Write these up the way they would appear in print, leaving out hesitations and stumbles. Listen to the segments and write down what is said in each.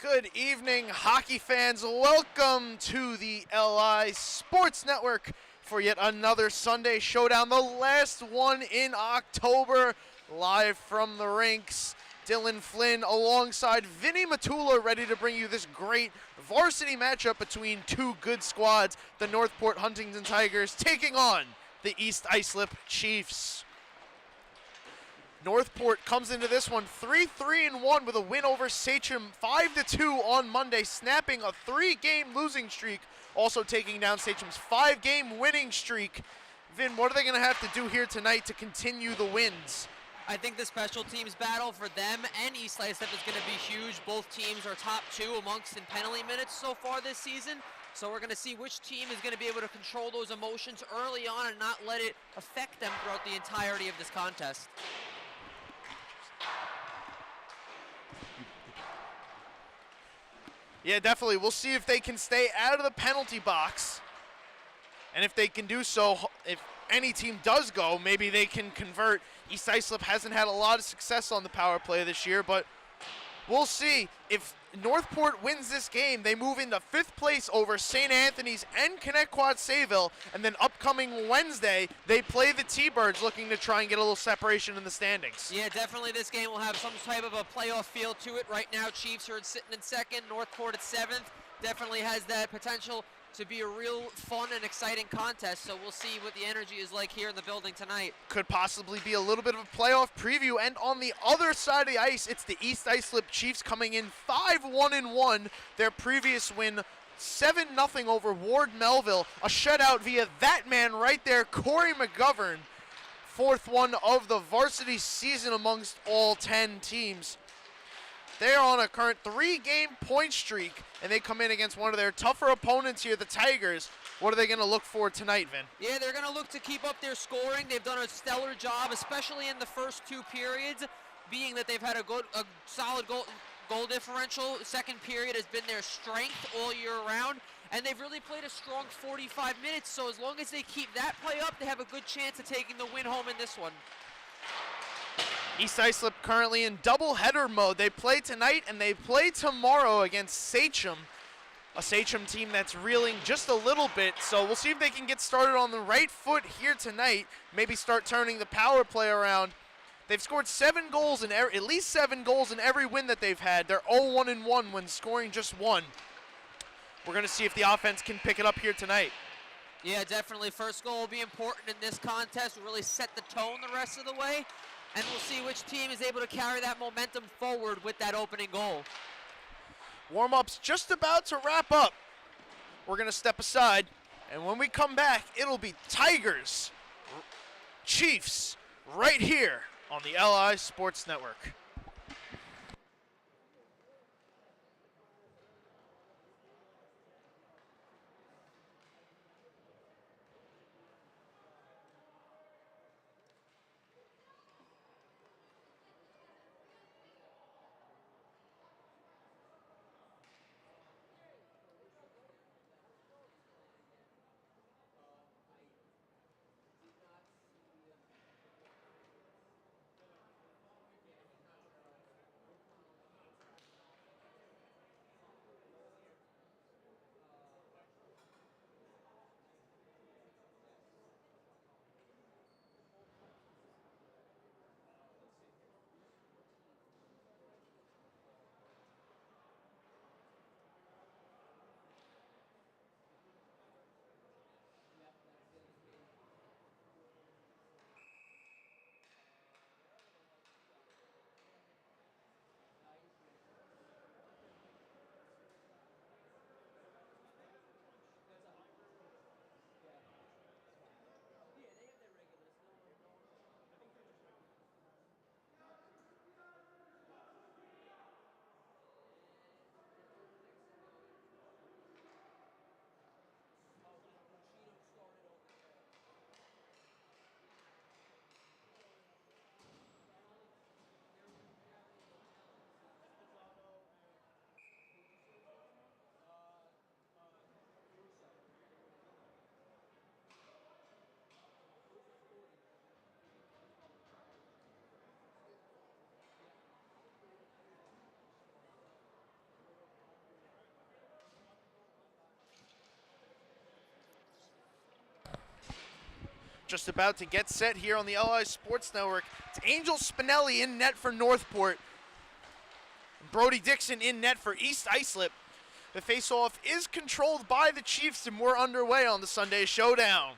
Good evening, hockey fans. Welcome to the LI Sports Network for yet another Sunday Showdown, the last one in October, live from the rinks. Dylan Flynn alongside Vinny Matula, ready to bring you this great varsity matchup between two good squads, the Northport Huntington Tigers taking on the East Islip Chiefs. Northport comes into this one 3-3-1 with a win over SCHSHL 5-2 on Monday, snapping a 3-game losing streak, also taking down SCHSHL's 5-game winning streak. Vin, what are they going to have to do here tonight to continue the wins? I think the special teams battle for them and East Islip is going to be huge. Both teams are top two amongst in penalty minutes so far this season. So we're going to see which team is going to be able to control those emotions early on and not let it affect them throughout the entirety of this contest. Yeah, definitely. We'll see if they can stay out of the penalty box. And if they can do so, if any team does go, maybe they can convert. East Islip hasn't had a lot of success on the power play this year, but we'll see. If Northport wins this game, they move into 5th place over St. Anthony's and Connecticut Sayville, and then upcoming Wednesday, they play the T-Birds, looking to try and get a little separation in the standings. Yeah, definitely this game will have some type of a playoff feel to it. Right now, Chiefs are sitting in 2nd, Northport at 7th. Definitely has that potential to be a real fun and exciting contest, so we'll see what the energy is like here in the building tonight. Could possibly be a little bit of a playoff preview, and on the other side of the ice, it's the East Islip Chiefs coming in 5-1-1. Their previous win, 7-0 over Ward Melville, a shutout via that man right there, Corey McGovern. 4th one of the varsity season amongst all 10 teams. They're on a current 3-game point streak, and they come in against one of their tougher opponents here, the Tigers. What are they going to look for tonight, Vin? Yeah, they're going to look to keep up their scoring. They've done a stellar job, especially in the first 2 periods, being that they've had a solid goal differential. The second period has been their strength all year round, and they've really played a strong 45 minutes, so as long as they keep that play up, they have a good chance of taking the win home in this one. East Islip currently in doubleheader mode. They play tonight and they play tomorrow against SCHSHL, a SCHSHL team that's reeling just a little bit. So we'll see if they can get started on the right foot here tonight, maybe start turning the power play around. They've scored 7 goals in at least 7 goals in every win that they've had. They're 0-1-1 when scoring just 1. We're going to see if the offense can pick it up here tonight. Yeah, definitely. First goal will be important in this contest. Will really set the tone the rest of the way. And we'll see which team is able to carry that momentum forward with that opening goal. Warm-up's just about to wrap up. We're going to step aside, and when we come back, it'll be Tigers, Chiefs, right here on the LI Sports Network. just about to get set here on the LI Sports Network. It's Angel Spinelli in net for Northport. Brody Dixon in net for East Islip. The face-off is controlled by the Chiefs, and we're underway on the Sunday Showdown.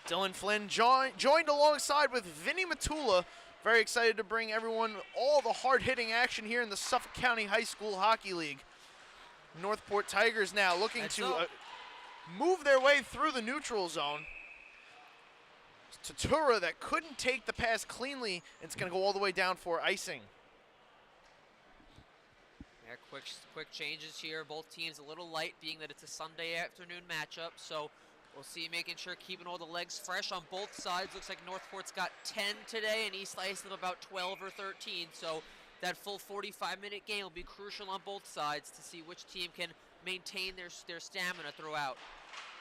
Dylan Flynn joined alongside with Vinny Matula. Very excited to bring everyone all the hard-hitting action here in the Suffolk County High School Hockey League. Northport Tigers now looking to move their way through the neutral zone. Tatura that couldn't take the pass cleanly, and it's going to go all the way down for icing. Yeah, quick changes here. Both teams a little light, being that it's a Sunday afternoon matchup. So we'll see, making sure keeping all the legs fresh on both sides. Looks like Northport's got 10 today, and East Islip about 12 or 13. So that full 45-minute game will be crucial on both sides to see which team can maintain their stamina throughout.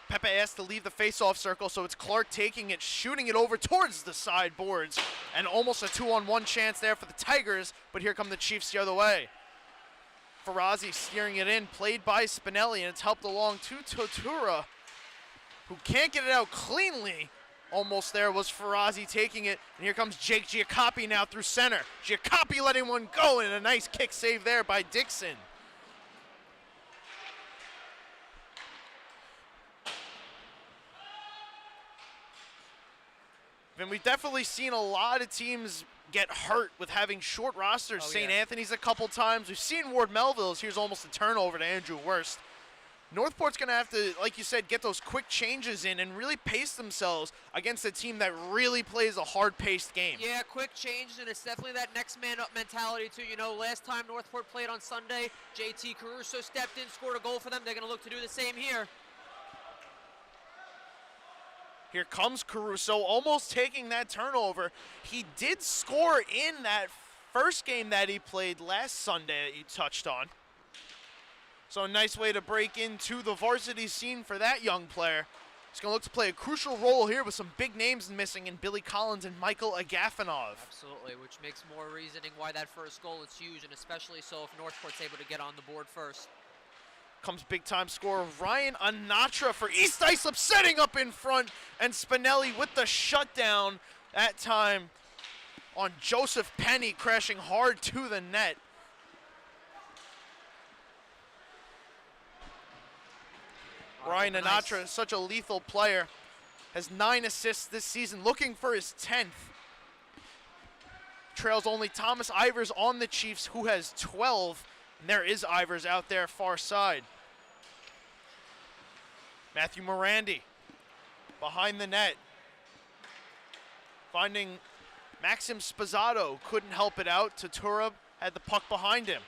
Pepe asked to leave the face-off circle, so it's Clark taking it, shooting it over towards the sideboards, and almost a 2-on-1 chance there for the Tigers, but here come the Chiefs the other way. Farazi steering it in, played by Spinelli, and it's helped along to Tatura, who can't get it out cleanly. Almost there was Farazi taking it, and here comes Jake Giacopi now through center. Giacopi letting one go, and a nice kick save there by Dixon. And we've definitely seen a lot of teams get hurt with having short rosters. St. Anthony's a couple times. We've seen Ward Melville's. Here's almost a turnover to Andrew Wurst. Northport's going to have to, like you said, get those quick changes in and really pace themselves against a team that really plays a hard-paced game. Yeah, quick changes, and it's definitely that next man up mentality too. You know, last time Northport played on Sunday, JT Caruso stepped in, scored a goal for them. They're going to look to do the same here. Here comes Caruso, almost taking that turnover. He did score in that first game that he played last Sunday that you touched on. So a nice way to break into the varsity scene for that young player. He's going to look to play a crucial role here with some big names missing in Billy Collins and Michael Agafanov. Absolutely, which makes more reasoning why that first goal is huge, and especially so if Northport's able to get on the board first. Comes big-time scorer Ryan Anatra for East Islip, setting up in front, and Spinelli with the shutdown that time on Joseph Penny, crashing hard to the net. Ryan Anatra is such a lethal player, has 9 assists this season, looking for his 10th. Trails only Thomas Ivers on the Chiefs, who has 12. And there is Ivers out there far side. Matthew Morandi behind the net. Finding Maxim Spazzato, couldn't help it out. Tatura had the puck behind him.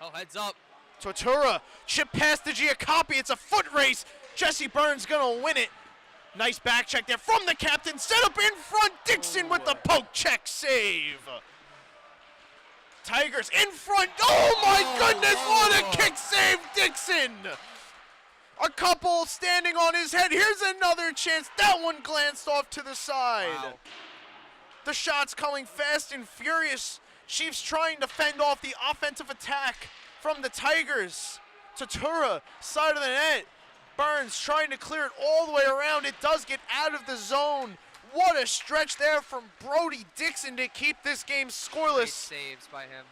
Oh, heads up. Tatura, chip pass to Giacopi. It's a foot race. Jesse Burns gonna win it. Nice back check there from the captain. Set up in front. Dixon with the poke check save. Tigers in front. Oh my goodness, what a kick save, Dixon. A couple standing on his head. Here's another chance. That one glanced off to the side. Wow. The shots coming fast and furious. Chiefs trying to fend off the offensive attack from the Tigers. Tatura, side of the net. Burns trying to clear it all the way around. It does get out of the zone. What a stretch there from Brody Dixon to keep this game scoreless. Great saves by him.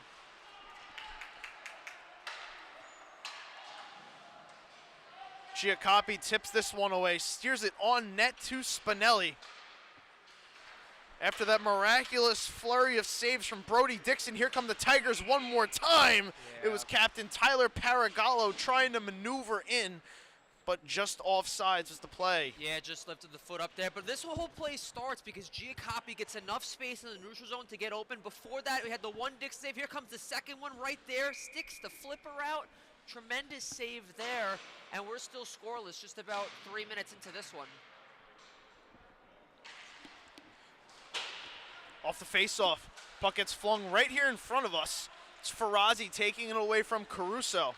Giacopi tips this one away, steers it on net to Spinelli. After that miraculous flurry of saves from Brody Dixon, here come the Tigers one more time. Yeah. It was Captain Tyler Paragallo trying to maneuver in, but just offsides was the play. Yeah, just lifted the foot up there. But this whole play starts because Giacopi gets enough space in the neutral zone to get open. Before that, we had the one Dixon save. Here comes the second one right there. Sticks the flipper out. Tremendous save there. And we're still scoreless, just about 3 minutes into this one. Off the face-off. Puck gets flung right here in front of us. It's Farazi taking it away from Caruso.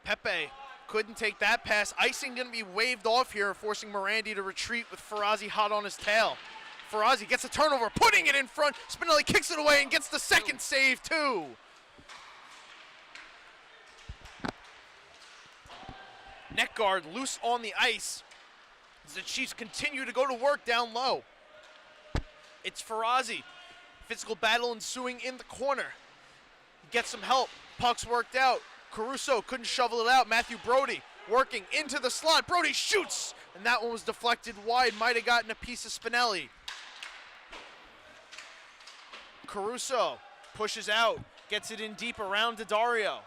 Pepe couldn't take that pass. Icing going to be waved off here, forcing Morandi to retreat with Farazi hot on his tail. Farazi gets a turnover, putting it in front. Spinelli kicks it away and gets the second save too. neck guard loose on the ice as the Chiefs continue to go to work down low. It's Farazi. Physical battle ensuing in the corner. Gets some help. Puck's worked out. Caruso couldn't shovel it out. Matthew Brody working into the slot. Brody shoots, and that one was deflected wide. Might have gotten a piece of Spinelli. Caruso pushes out, gets it in deep around Daddario.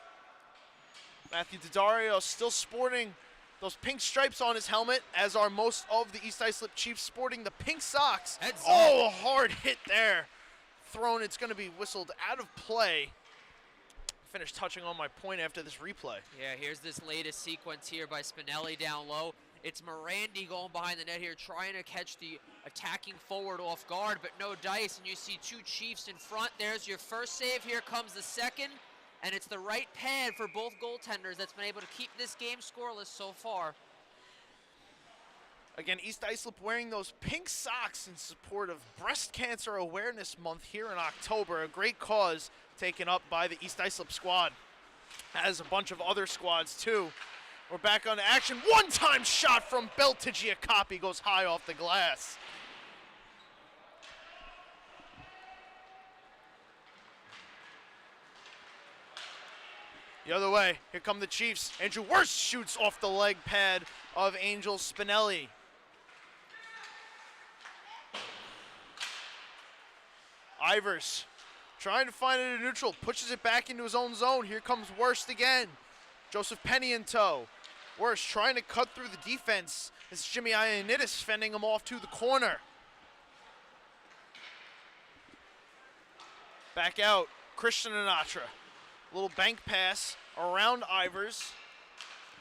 Matthew Daddario still sporting those pink stripes on his helmet, as are most of the East Islip Chiefs sporting the pink socks. Oh, a hard hit there. Thrown, it's going to be whistled out of play. Finished touching on my point after this replay. Yeah, here's this latest sequence here by Spinelli down low. It's Morandi going behind the net here, trying to catch the attacking forward off guard, but no dice, and you see two Chiefs in front. There's your first save. Here comes the second, and it's the right pad for both goaltenders that's been able to keep this game scoreless so far. Again, East Islip wearing those pink socks in support of Breast Cancer Awareness Month here in October. A great cause taken up by the East Islip squad, as a bunch of other squads too. We're back on action. One-time shot from Belt to Giacopi, goes high off the glass. The other way, here come the Chiefs. Andrew Worst shoots off the leg pad of Angel Spinelli. Ivers trying to find it in neutral, pushes it back into his own zone. Here comes Worst again. Joseph Penny in tow. Worst trying to cut through the defense. It's Jimmy Ioannidis fending him off to the corner. Back out, Christian Anatra. Little bank pass around Ivers.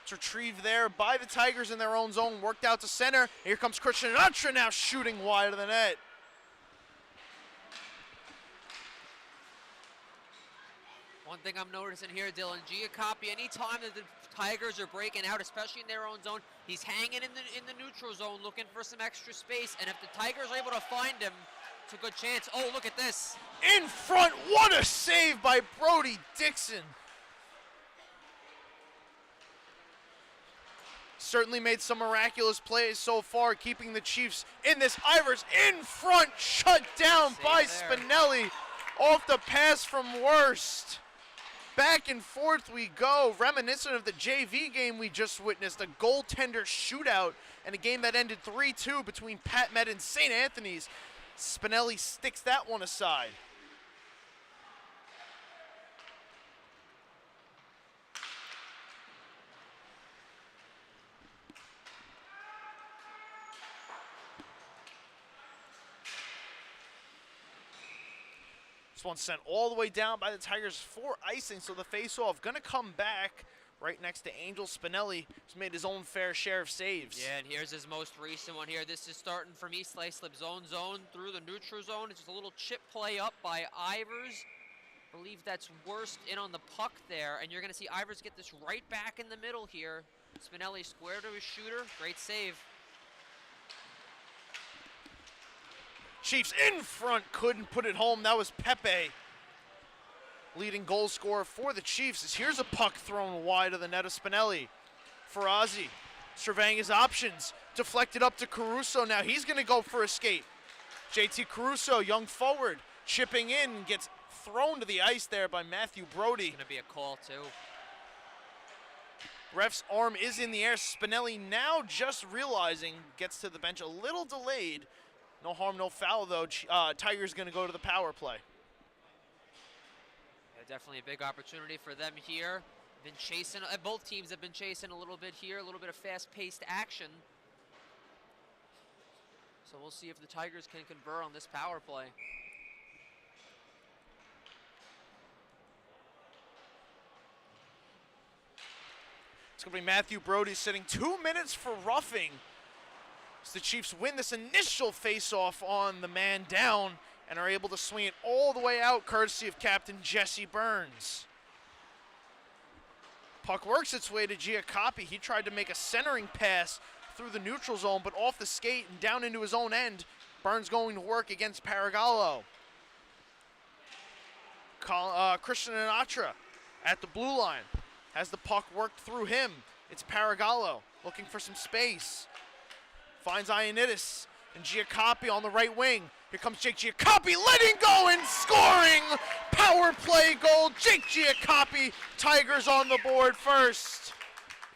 It's retrieved there by the Tigers in their own zone, worked out to center. Here comes Christian Anatra now shooting wide of the net. One thing I'm noticing here, Dylan, Giacopi, anytime that the Tigers are breaking out, especially in their own zone, he's hanging in the neutral zone looking for some extra space, and if the Tigers are able to find him, it's a good chance. Oh, look at this. In front, what a save by Brody Dixon. Certainly made some miraculous plays so far, keeping the Chiefs in this. Ivers in front, shut down by Spinelli off the pass from Worst. Back and forth we go, reminiscent of the JV game we just witnessed, a goaltender shootout, and a game that ended 3-2 between Pat Met and St. Anthony's. Spinelli sticks that one aside. This one sent all the way down by the Tigers for icing, so the face-off going to come back right next to Angel Spinelli, who's made his own fair share of saves. Yeah, and here's his most recent one here. This is starting from East Islip's own zone through the neutral zone. It's just a little chip play up by Ivers. I believe that's Worst in on the puck there, and you're going to see Ivers get this right back in the middle here. Spinelli square to his shooter. Great save. Chiefs in front, couldn't put it home. That was Pepe, leading goal scorer for the Chiefs. As here's a puck thrown wide of the net of Spinelli. Farazi surveying his options. Deflected up to Caruso. Now he's going to go for a skate. JT Caruso, young forward, chipping in, gets thrown to the ice there by Matthew Brody. It's going to be a call, too. Ref's arm is in the air. Spinelli now just realizing, gets to the bench a little delayed. No harm, no foul, though. Tigers going to go to the power play. Yeah, definitely a big opportunity for them here. Been chasing, both teams have been chasing a little bit here, a little bit of fast-paced action. So we'll see if the Tigers can convert on this power play. It's going to be Matthew Brody sitting 2 minutes for roughing. So the Chiefs win this initial face-off on the man down and are able to swing it all the way out, courtesy of Captain Jesse Burns. Puck works its way to Giacopi. He tried to make a centering pass through the neutral zone, but off the skate and down into his own end. Burns going to work against Paragallo. Christian Anatra at the blue line. Has the puck worked through him. It's Paragallo looking for some space. Finds Ioannidis and Giacopi on the right wing. Here comes Jake Giacopi, letting go and scoring! Power play goal, Jake Giacopi. Tigers on the board first.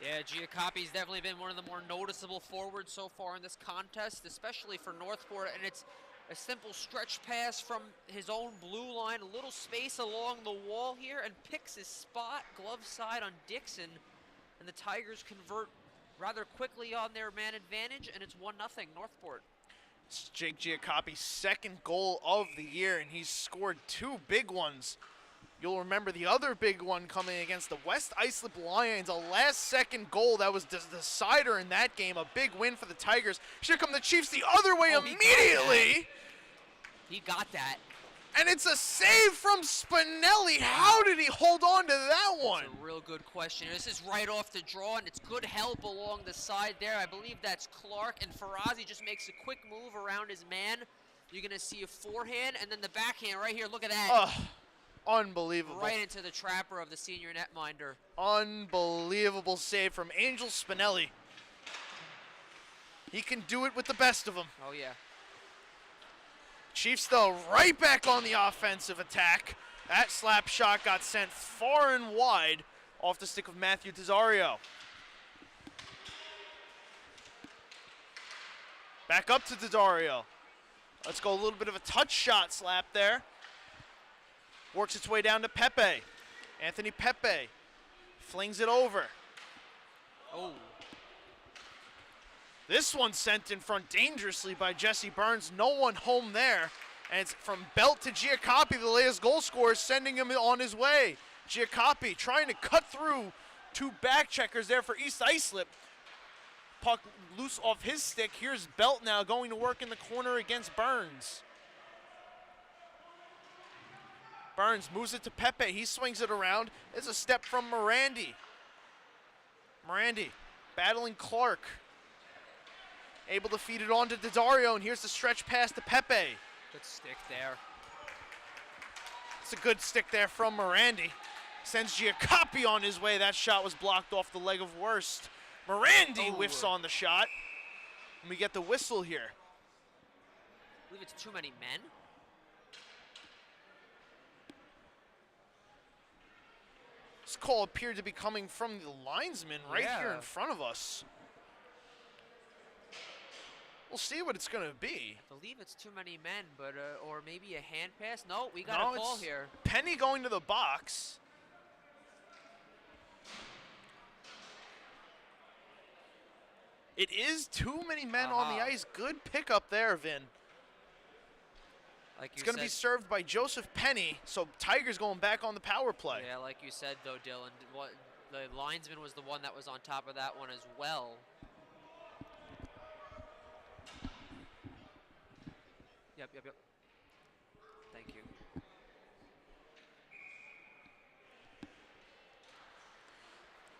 Yeah, Giacopi's definitely been one of the more noticeable forwards so far in this contest, especially for Northport, and it's a simple stretch pass from his own blue line, a little space along the wall here, and picks his spot, glove side on Dixon, and the Tigers convert rather quickly on their man advantage, and it's 1-0 Northport. It's Jake Giacopi's second goal of the year, and he's scored 2 big ones. You'll remember the other big one coming against the West Islip Lions, a last-second goal that was the decider in that game, a big win for the Tigers. Here come the Chiefs the other way immediately. He got that. And it's a save from Spinelli. How did he hold on to that one? That's a real good question. This is right off the draw, and it's good help along the side there. I believe that's Clark, and Farazi just makes a quick move around his man. You're going to see a forehand, and then the backhand right here. Look at that. Unbelievable. Right into the trapper of the senior netminder. Unbelievable save from Angel Spinelli. He can do it with the best of them. Oh, yeah. Chiefs, though, right back on the offensive attack. That slap shot got sent far and wide off the stick of Matthew Desario. Back up to Desario. Let's go a little bit of a touch shot slap there. Works its way down to Pepe. Anthony Pepe flings it over. Oh. This one sent in front dangerously by Jesse Burns. No one home there. And it's from Belt to Giacopi, the latest goal scorer, sending him on his way. Giacopi trying to cut through 2 back checkers there for East Islip. Puck loose off his stick. Here's Belt now going to work in the corner against Burns. Burns moves it to Pepe. He swings it around. It's a step from Morandi. Morandi battling Clark. Able to feed it on to Desario, and here's the stretch pass to Pepe. Good stick there. It's a good stick there from Morandi. Sends Giacopi on his way. That shot was blocked off the leg of Worst. Morandi whiffs on the shot. And we get the whistle here. I believe it's too many men. This call appeared to be coming from the linesman right here in front of us. We'll see what it's going to be. I believe it's too many men, but or maybe a hand pass. No, we got a call here. Penny going to the box. It is too many men on the ice. Good pickup there, Vin. Like it's going to be served by Joseph Penny, so Tigers going back on the power play. Yeah, like you said, though, Dylan, the linesman was the one that was on top of that one as well. Yep. Thank you.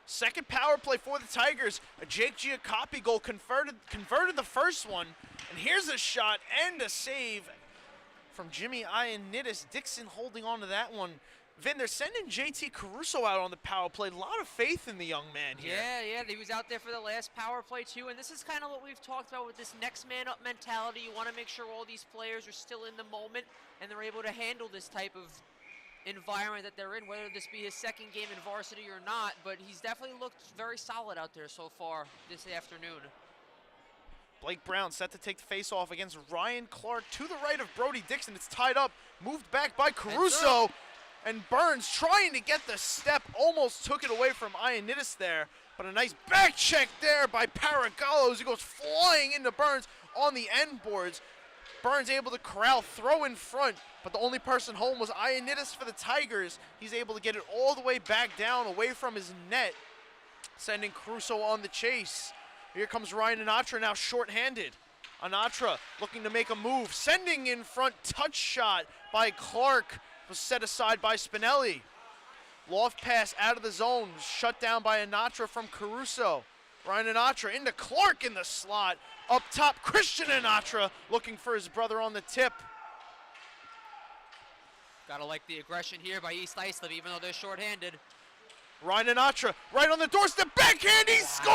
Second power play for the Tigers. A Jake Giacopi goal converted the first one. And here's a shot and a save from Jimmy Ioannidis. Dixon holding on to that one. Vin, they're sending JT Caruso out on the power play. A lot of faith in the young man here. Yeah, he was out there for the last power play too, and this is kind of what we've talked about with this next man up mentality. You want to make sure all these players are still in the moment and they're able to handle this type of environment that they're in, whether this be his second game in varsity or not, but he's definitely looked very solid out there so far this afternoon. Blake Brown set to take the face-off against Ryan Clark to the right of Brody Dixon. It's tied up, moved back by Caruso. And Burns trying to get the step, almost took it away from Ioannidis there. But a nice back check there by Paragallo as he goes flying into Burns on the end boards. Burns able to corral, throw in front, but the only person home was Ioannidis for the Tigers. He's able to get it all the way back down, away from his net, sending Caruso on the chase. Here comes Ryan Anatra now shorthanded. Anatra looking to make a move, sending in front, touch shot by Clark. Was set aside by Spinelli. Loft pass out of the zone, shut down by Anatra from Caruso. Ryan Anatra into Clark in the slot. Up top, Christian Anatra looking for his brother on the tip. Gotta like the aggression here by East Islip, even though they're shorthanded. Ryan Anatra, right on the doorstep, backhand, he scores!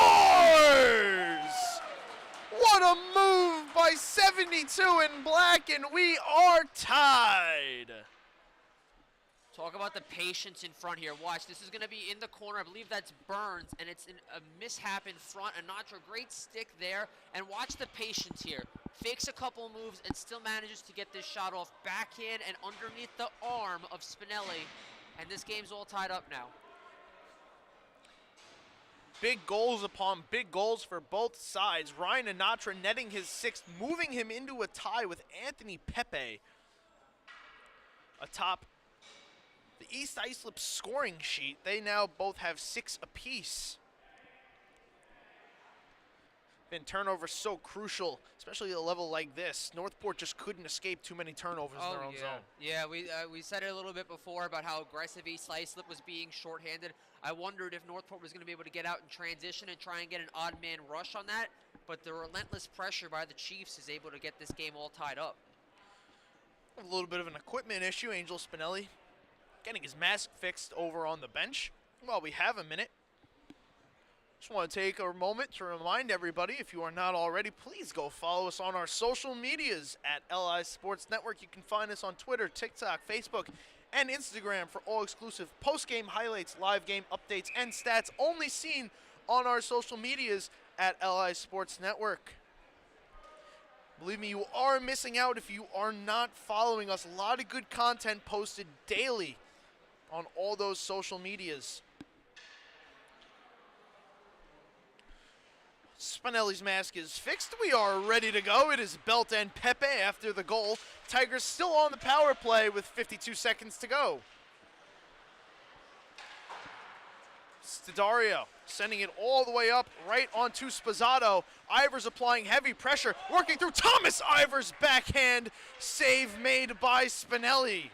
What a move by 72 in black, and we are tied. Talk about the patience in front here. Watch, this is going to be in the corner. I believe that's Burns, and it's a mishap in front. Anatra, great stick there. And watch the patience here. Fakes a couple moves and still manages to get this shot off backhand and underneath the arm of Spinelli. And this game's all tied up now. Big goals upon big goals for both sides. Ryan Anatra netting his 6th, moving him into a tie with Anthony Pepe atop the East Islip scoring sheet. They now both have 6 apiece. Been turnovers so crucial, especially at a level like this. Northport just couldn't escape too many turnovers in their own zone. Yeah, we said it a little bit before about how aggressive East Islip was being shorthanded. I wondered if Northport was going to be able to get out in transition and try and get an odd man rush on that, but the relentless pressure by the Chiefs is able to get this game all tied up. A little bit of an equipment issue. Angel Spinelli getting his mask fixed over on the bench. While we have a minute, just want to take a moment to remind everybody, if you are not already, please go follow us on our social medias at LI Sports Network. You can find us on Twitter, TikTok, Facebook, and Instagram for all exclusive post-game highlights, live game updates, and stats only seen on our social medias at LI Sports Network. Believe me, you are missing out if you are not following us. A lot of good content posted daily on all those social medias. Spinelli's mask is fixed. We are ready to go. It is Belt and Pepe after the goal. Tigers still on the power play with 52 seconds to go. Staдаrio sending it all the way up right onto Spazzato. Ivers applying heavy pressure, working through Thomas Ivers' backhand. Save made by Spinelli.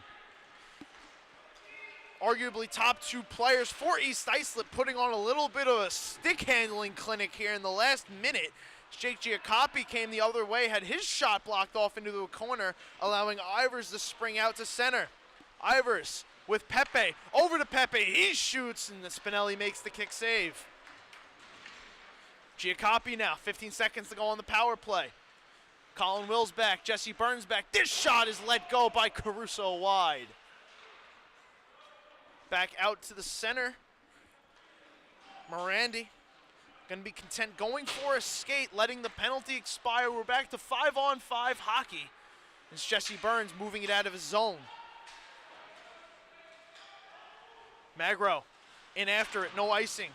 Arguably top 2 players for East Islip, putting on a little bit of a stick handling clinic here in the last minute. Jake Giacoppi came the other way, had his shot blocked off into the corner, allowing Ivers to spring out to center. Ivers with Pepe, over to Pepe, he shoots, and the Spinelli makes the kick save. Giacoppi now, 15 seconds to go on the power play. Colin Wills back, Jesse Burns back. This shot is let go by Caruso wide. Back out to the center. Morandi going to be content going for a skate, letting the penalty expire. We're back to 5-on-5 hockey. It's Jesse Burns moving it out of his zone. Magro in after it, no icing.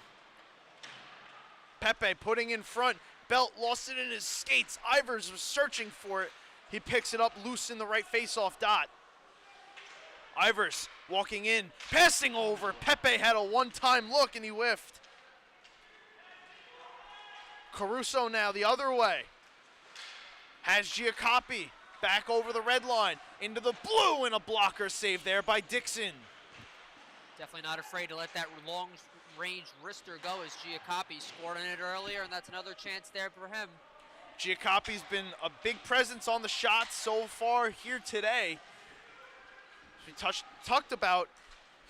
Pepe putting in front. Belt lost it in his skates. Ivers was searching for it. He picks it up loose in the right face-off dot. Ivers walking in, passing over. Pepe had a one-time look and he whiffed. Caruso now the other way. Has Giacoppi back over the red line, into the blue, and a blocker save there by Dixon. Definitely not afraid to let that long-range wrister go as Giacoppi scored on it earlier, and that's another chance there for him. Giacoppi's been a big presence on the shots so far here today. We talked about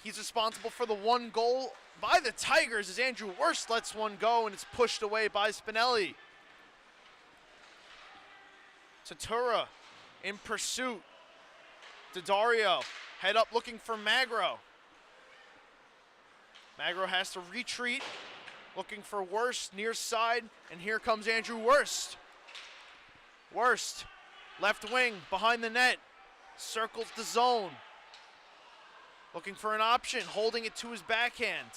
he's responsible for the 1 goal by the Tigers as Andrew Wurst lets one go and it's pushed away by Spinelli. Tatura in pursuit. Daddario head up looking for Magro. Magro has to retreat, looking for Wurst near side, and here comes Andrew Wurst. Wurst, left wing, behind the net, circles the zone. Looking for an option, holding it to his backhand.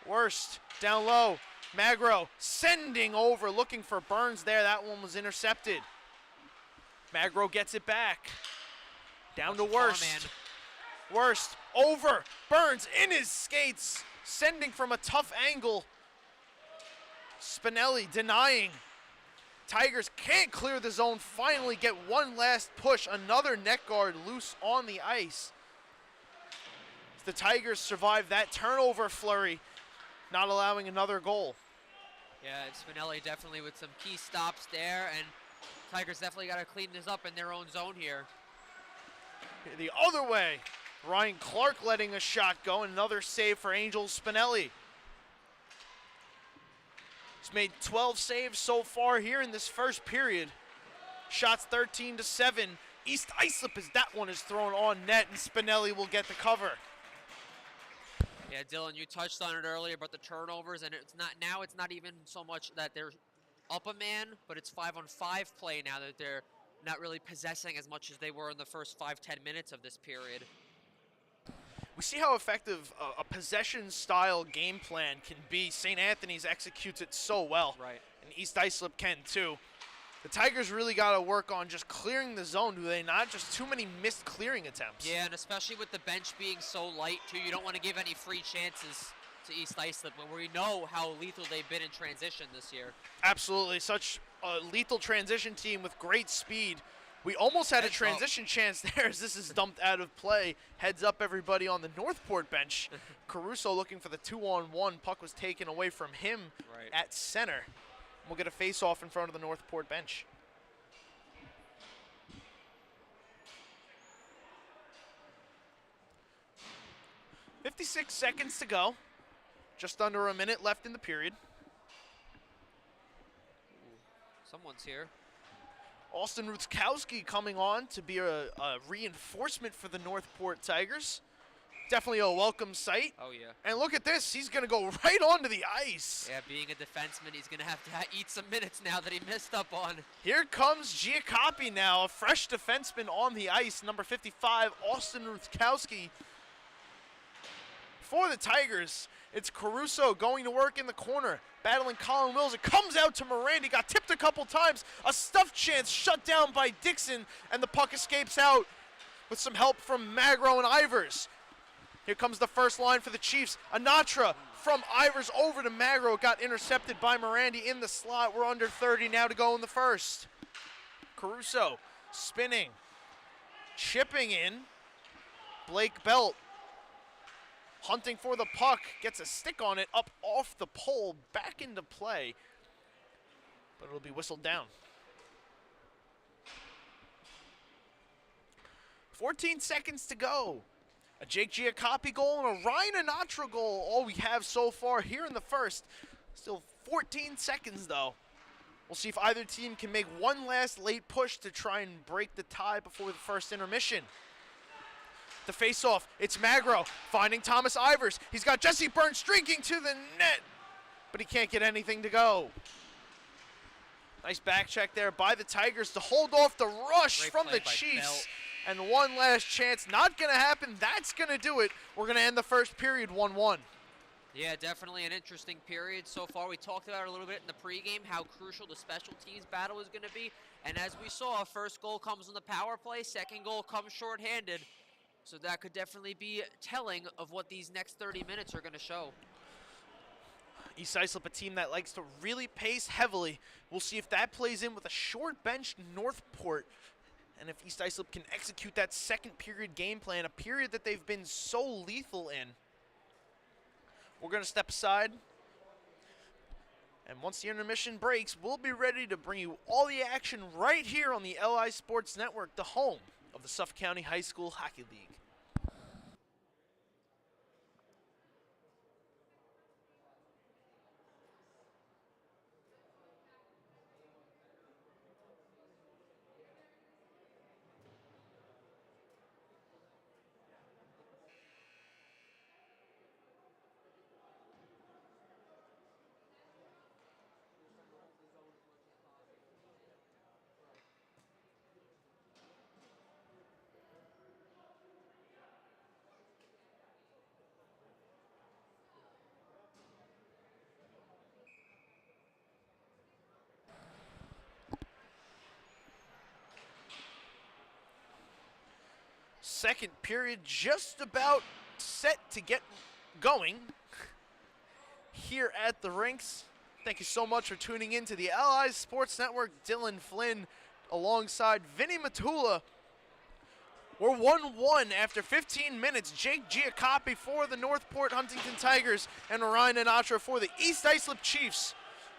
Wurst, down low. Magro, sending over, looking for Burns there. That one was intercepted. Magro gets it back. Down to Wurst. Wurst, over. Burns in his skates, sending from a tough angle. Spinelli denying. Tigers can't clear the zone, finally get one last push. Another net guard loose on the ice. The Tigers survive that turnover flurry, not allowing another goal. Yeah, Spinelli definitely with some key stops there, and Tigers definitely got to clean this up in their own zone here. The other way, Ryan Clark letting a shot go. Another save for Angel Spinelli. He's made 12 saves so far here in this first period. Shots 13-7. East Islip as that one is thrown on net, and Spinelli will get the cover. Yeah, Dylan, you touched on it earlier about the turnovers, and it's not even so much that they're up a man, but it's 5-on-5 play now that they're not really possessing as much as they were in the first 5-10 minutes of this period. We see how effective a possession-style game plan can be. St. Anthony's executes it so well. Right. And East Islip can too. The Tigers really got to work on just clearing the zone, do they not? Just too many missed clearing attempts. Yeah, and especially with the bench being so light too, you don't want to give any free chances to East Islip when we know how lethal they've been in transition this year. Absolutely. Such a lethal transition team with great speed. We almost had a transition chance there as this is dumped out of play. Heads up, everybody on the Northport bench. Caruso looking for the 2-on-1. Puck was taken away from him at center. We'll get a face-off in front of the Northport bench. "56 seconds to go. Just under a minute left in the period. Someone's here. Austin Rutkowski coming on to be a reinforcement for the Northport Tigers. Definitely a welcome sight. Oh, yeah. And look at this. He's going to go right onto the ice. Yeah, being a defenseman, he's going to have to eat some minutes now that he missed up on. Here comes Giacoppi now, a fresh defenseman on the ice. Number 55, Austin Rutkowski. For the Tigers, it's Caruso going to work in the corner, battling Colin Wills. It comes out to Morandi, got tipped a couple times. A stuffed chance shut down by Dixon, and the puck escapes out with some help from Magro and Ivers. Here comes the first line for the Chiefs. Anatra from Ivers over to Magro. Got intercepted by Morandi in the slot. We're under 30 now to go in the first. Caruso spinning, chipping in. Blake Belt hunting for the puck. Gets a stick on it up off the pole, back into play. But it'll be whistled down. 14 seconds to go. A Jake Giacoppi goal and a Ryan Anatra goal, all we have so far here in the first. Still 14 seconds, though. We'll see if either team can make one last late push to try and break the tie before the first intermission. The face-off, it's Magro finding Thomas Ivers. He's got Jesse Byrne streaking to the net, but he can't get anything to go. Nice back check there by the Tigers to hold off the rush from the Chiefs. And one last chance, not going to happen. That's going to do it. We're going to end the first period 1-1. Yeah, definitely an interesting period so far. We talked about it a little bit in the pregame, how crucial the special teams battle is going to be. And as we saw, first goal comes on the power play, second goal comes shorthanded. So that could definitely be telling of what these next 30 minutes are going to show. East Islip, a team that likes to really pace heavily. We'll see if that plays in with a short bench Northport. And if East Islip can execute that second period game plan, a period that they've been so lethal in. We're going to step aside. And once the intermission breaks, we'll be ready to bring you all the action right here on the LI Sports Network, the home of the Suffolk County High School Hockey League. Second period just about set to get going here at the rinks. Thank you so much for tuning in to the LI Sports Network. Dylan Flynn alongside Vinny Matula. We're 1-1 after 15 minutes. Jake Giacoppi for the Northport Huntington Tigers and Ryan Anatra for the East Islip Chiefs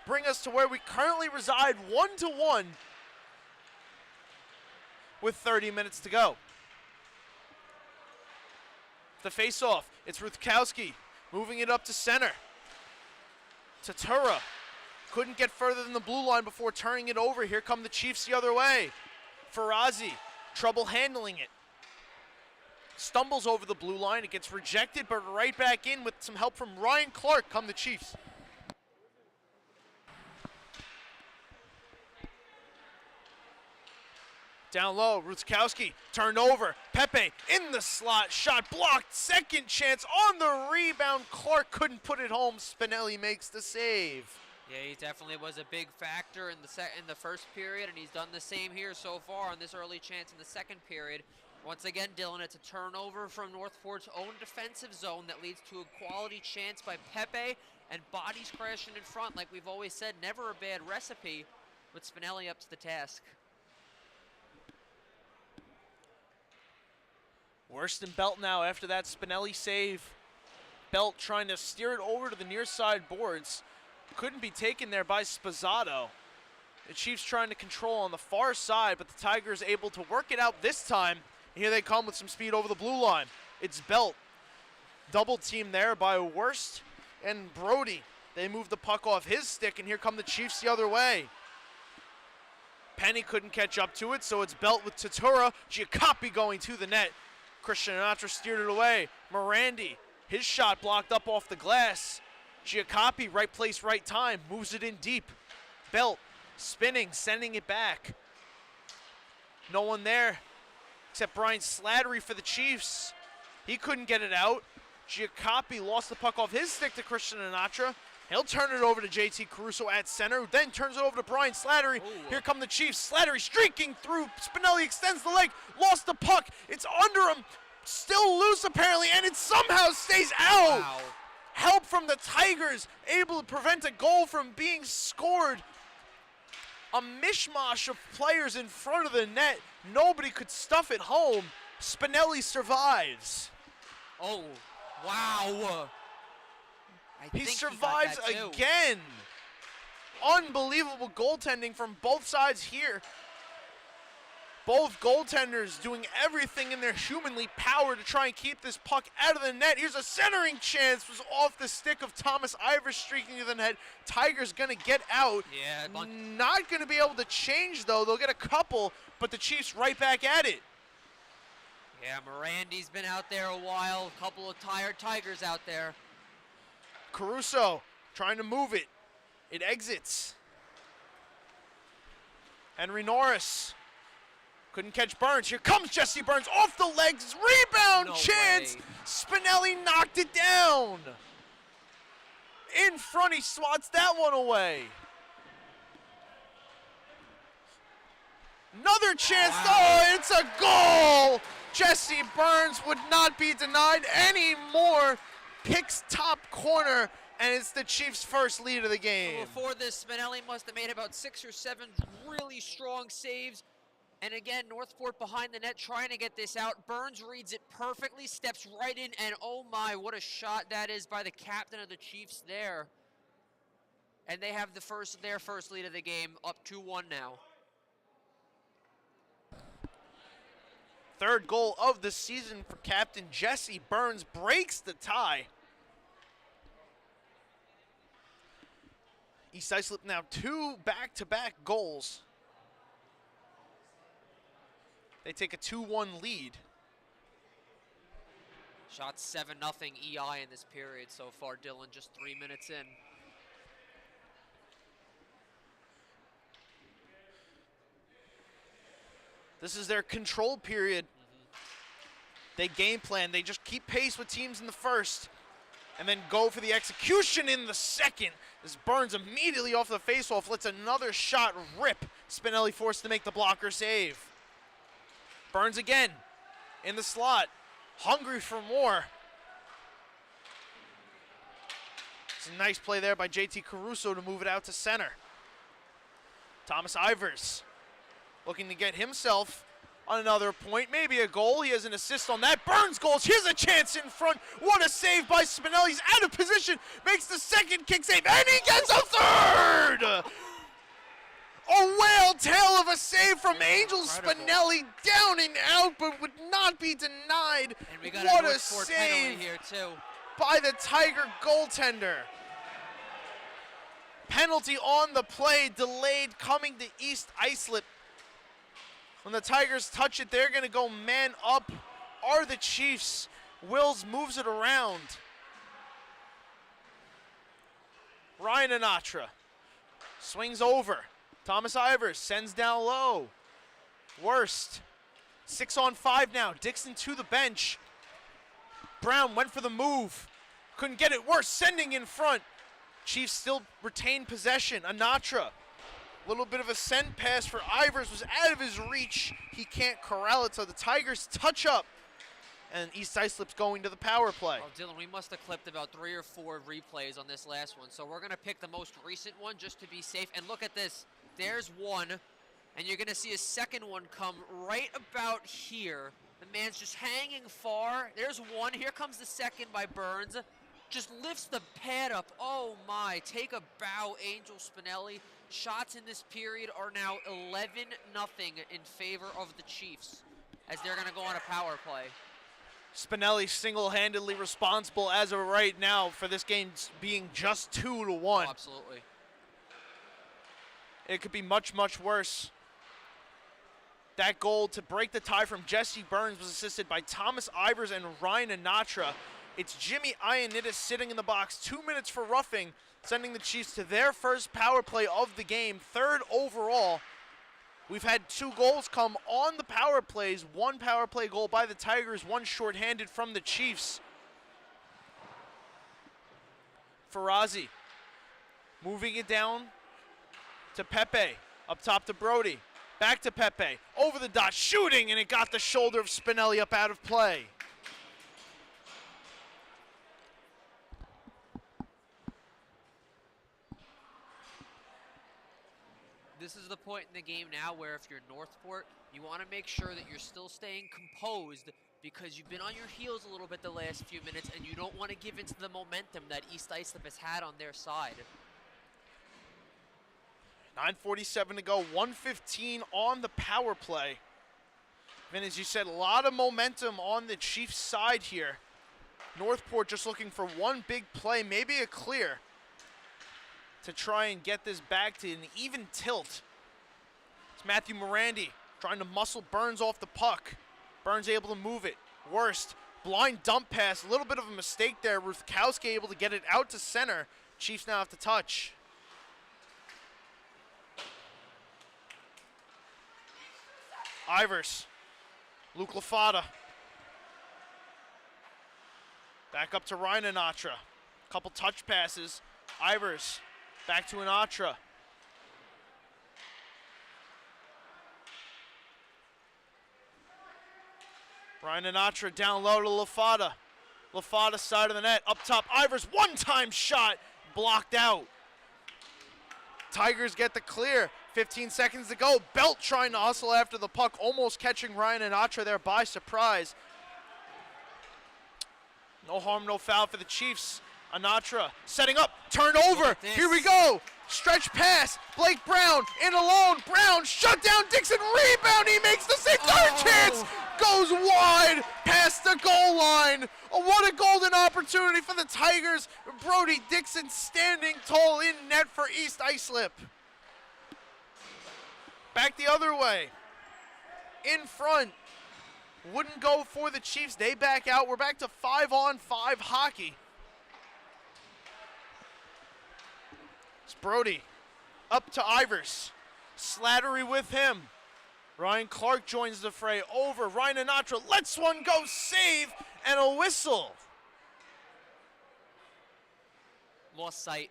bring us to where we currently reside, 1-1 with 30 minutes to go. The face-off. It's Rutkowski moving it up to center. Tatura couldn't get further than the blue line before turning it over. Here come the Chiefs the other way. Farazi, trouble handling it. Stumbles over the blue line. It gets rejected, but right back in with some help from Ryan Clark come the Chiefs. Down low, Rutkowski turned over. Pepe in the slot, shot blocked. Second chance on the rebound. Clark couldn't put it home. Spinelli makes the save. Yeah, he definitely was a big factor in the first period, and he's done the same here so far on this early chance in the second period. Once again, Dylan, it's a turnover from Northport's own defensive zone that leads to a quality chance by Pepe, and bodies crashing in front. Like we've always said, never a bad recipe, with Spinelli up to the task. Worse than Belt now after that Spinelli save. Belt trying to steer it over to the near side boards. Couldn't be taken there by Spazzato. The Chiefs trying to control on the far side, but the Tigers able to work it out this time. Here they come with some speed over the blue line. It's Belt. Double team there by Worst and Brody. They move the puck off his stick, and here come the Chiefs the other way. Penny couldn't catch up to it, so it's Belt with Tatura. Giacoppi going to the net. Christian Anatra steered it away. Morandi, his shot blocked up off the glass. Giacoppi, right place, right time, moves it in deep. Belt spinning, sending it back. No one there except Brian Slattery for the Chiefs. He couldn't get it out. Giacoppi lost the puck off his stick to Christian Anatra. He'll turn it over to JT Caruso at center, who then turns it over to Brian Slattery. Ooh. Here come the Chiefs. Slattery streaking through. Spinelli extends the leg, lost the puck. It's under him, still loose apparently, and it somehow stays out. Wow. Help from the Tigers, able to prevent a goal from being scored. A mishmash of players in front of the net. Nobody could stuff it home. Spinelli survives. Oh, wow. He survives again. Unbelievable goaltending from both sides here. Both goaltenders doing everything in their humanly power to try and keep this puck out of the net. Here's a centering chance. Was off the stick of Thomas Ivers streaking to the net. Tigers going to get out. Yeah. Not going to be able to change, though. They'll get a couple, but the Chiefs right back at it. Yeah, Morandi's been out there a while. A couple of tired Tigers out there. Caruso trying to move it. It exits. Henry Norris couldn't catch Burns. Here comes Jesse Burns off the legs. Rebound chance. Way. Spinelli knocked it down. In front, he swats that one away. Another chance. Wow. Oh, it's a goal. Jesse Burns would not be denied anymore. Picks top corner, and it's the Chiefs' first lead of the game. Before this, Spinelli must have made about 6 or 7 really strong saves. And again, Northport behind the net trying to get this out. Burns reads it perfectly, steps right in, and oh my, what a shot that is by the captain of the Chiefs there. And they have their first lead of the game, up 2-1 now. Third goal of the season for Captain Jesse Burns, breaks the tie. East Islip now 2 back-to-back goals. They take a 2-1 lead. Shot 7-0 EI in this period so far, Dylan, just 3 minutes in. This is their control period. They game plan. They just keep pace with teams in the first and then go for the execution in the second. As Burns immediately off the faceoff lets another shot rip. Spinelli forced to make the blocker save. Burns again in the slot, hungry for more. It's a nice play there by JT Caruso to move it out to center. Thomas Ivers looking to get himself on another point, maybe a goal. He has an assist on that. Burns goals. Here's a chance in front. What a save by Spinelli. He's out of position, makes the second kick save, and he gets a third! A whale tail of a save from Angel Incredible. Spinelli, down and out, but would not be denied. And we got What a a Northport penalty save here too. by the Tiger goaltender. Penalty on the play, delayed, coming to East Islip. When the Tigers touch it, they're going to go man up. Are the Chiefs? Wills moves it around. Ryan Anatra swings over. Thomas Ivers sends down low. Worst. 6-on-5 now. Dixon to the bench. Brown went for the move. Couldn't get it. Worst sending in front. Chiefs still retain possession. Anatra. A little bit of a send pass for Ivers was out of his reach. He can't corral it, so the Tigers touch up. And East Islip's going to the power play. Oh, Dylan, we must have clipped about 3 or 4 replays on this last one, so we're going to pick the most recent one just to be safe. And look at this. There's one, and you're going to see a second one come right about here. The man's just hanging far. There's one. Here comes the second by Burns. Just lifts the pad up. Oh, my. Take a bow, Angel Spinelli. Shots in this period are now 11-0 in favor of the Chiefs as they're going to go on a power play. Spinelli single-handedly responsible as of right now for this game being just 2-1. Oh, absolutely. It could be much, much worse. That goal to break the tie from Jesse Burns was assisted by Thomas Ivers and Ryan Anatra. It's Jimmy Ioannidis sitting in the box, 2 minutes for roughing, sending the Chiefs to their first power play of the game, 3rd overall. We've had 2 goals come on the power plays, 1 power play goal by the Tigers, 1 shorthanded from the Chiefs. Farazi moving it down to Pepe, up top to Brody, back to Pepe, over the dot, shooting, and it got the shoulder of Spinelli up out of play. This is the point in the game now where if you're Northport, you want to make sure that you're still staying composed because you've been on your heels a little bit the last few minutes and you don't want to give into the momentum that East Islip has had on their side. 9:47 to go, 1:15 on the power play. And as you said, a lot of momentum on the Chiefs' side here. Northport just looking for one big play, maybe a clear, to try and get this back to an even tilt. It's Matthew Morandi trying to muscle Burns off the puck. Burns able to move it. Worst, blind dump pass, a little bit of a mistake there. Ruthkowski able to get it out to center. Chiefs now have to touch. Ivers, Luke Lafada. Back up to Ryan Anatra. Couple touch passes. Ivers. Back to Anatra. Ryan Anatra down low to Lafada. Lafada side of the net. Up top, Ivers, one-time shot. Blocked out. Tigers get the clear. 15 seconds to go. Belt trying to hustle after the puck. Almost catching Ryan Anatra there by surprise. No harm, no foul for the Chiefs. Anatra setting up, turnover, here we go. Stretch pass, Blake Brown in alone. Brown shut down, Dixon rebound, he makes the save. Third chance goes wide past the goal line. Oh, what a golden opportunity for the Tigers. Brody Dixon standing tall in net for East Islip. Back the other way. In front. Wouldn't go for the Chiefs. They back out. We're back to 5-on-5 hockey. It's Brody up to Ivers. Slattery with him. Ryan Clark joins the fray over. Ryan Anatra lets one go, save, and a whistle. Lost sight.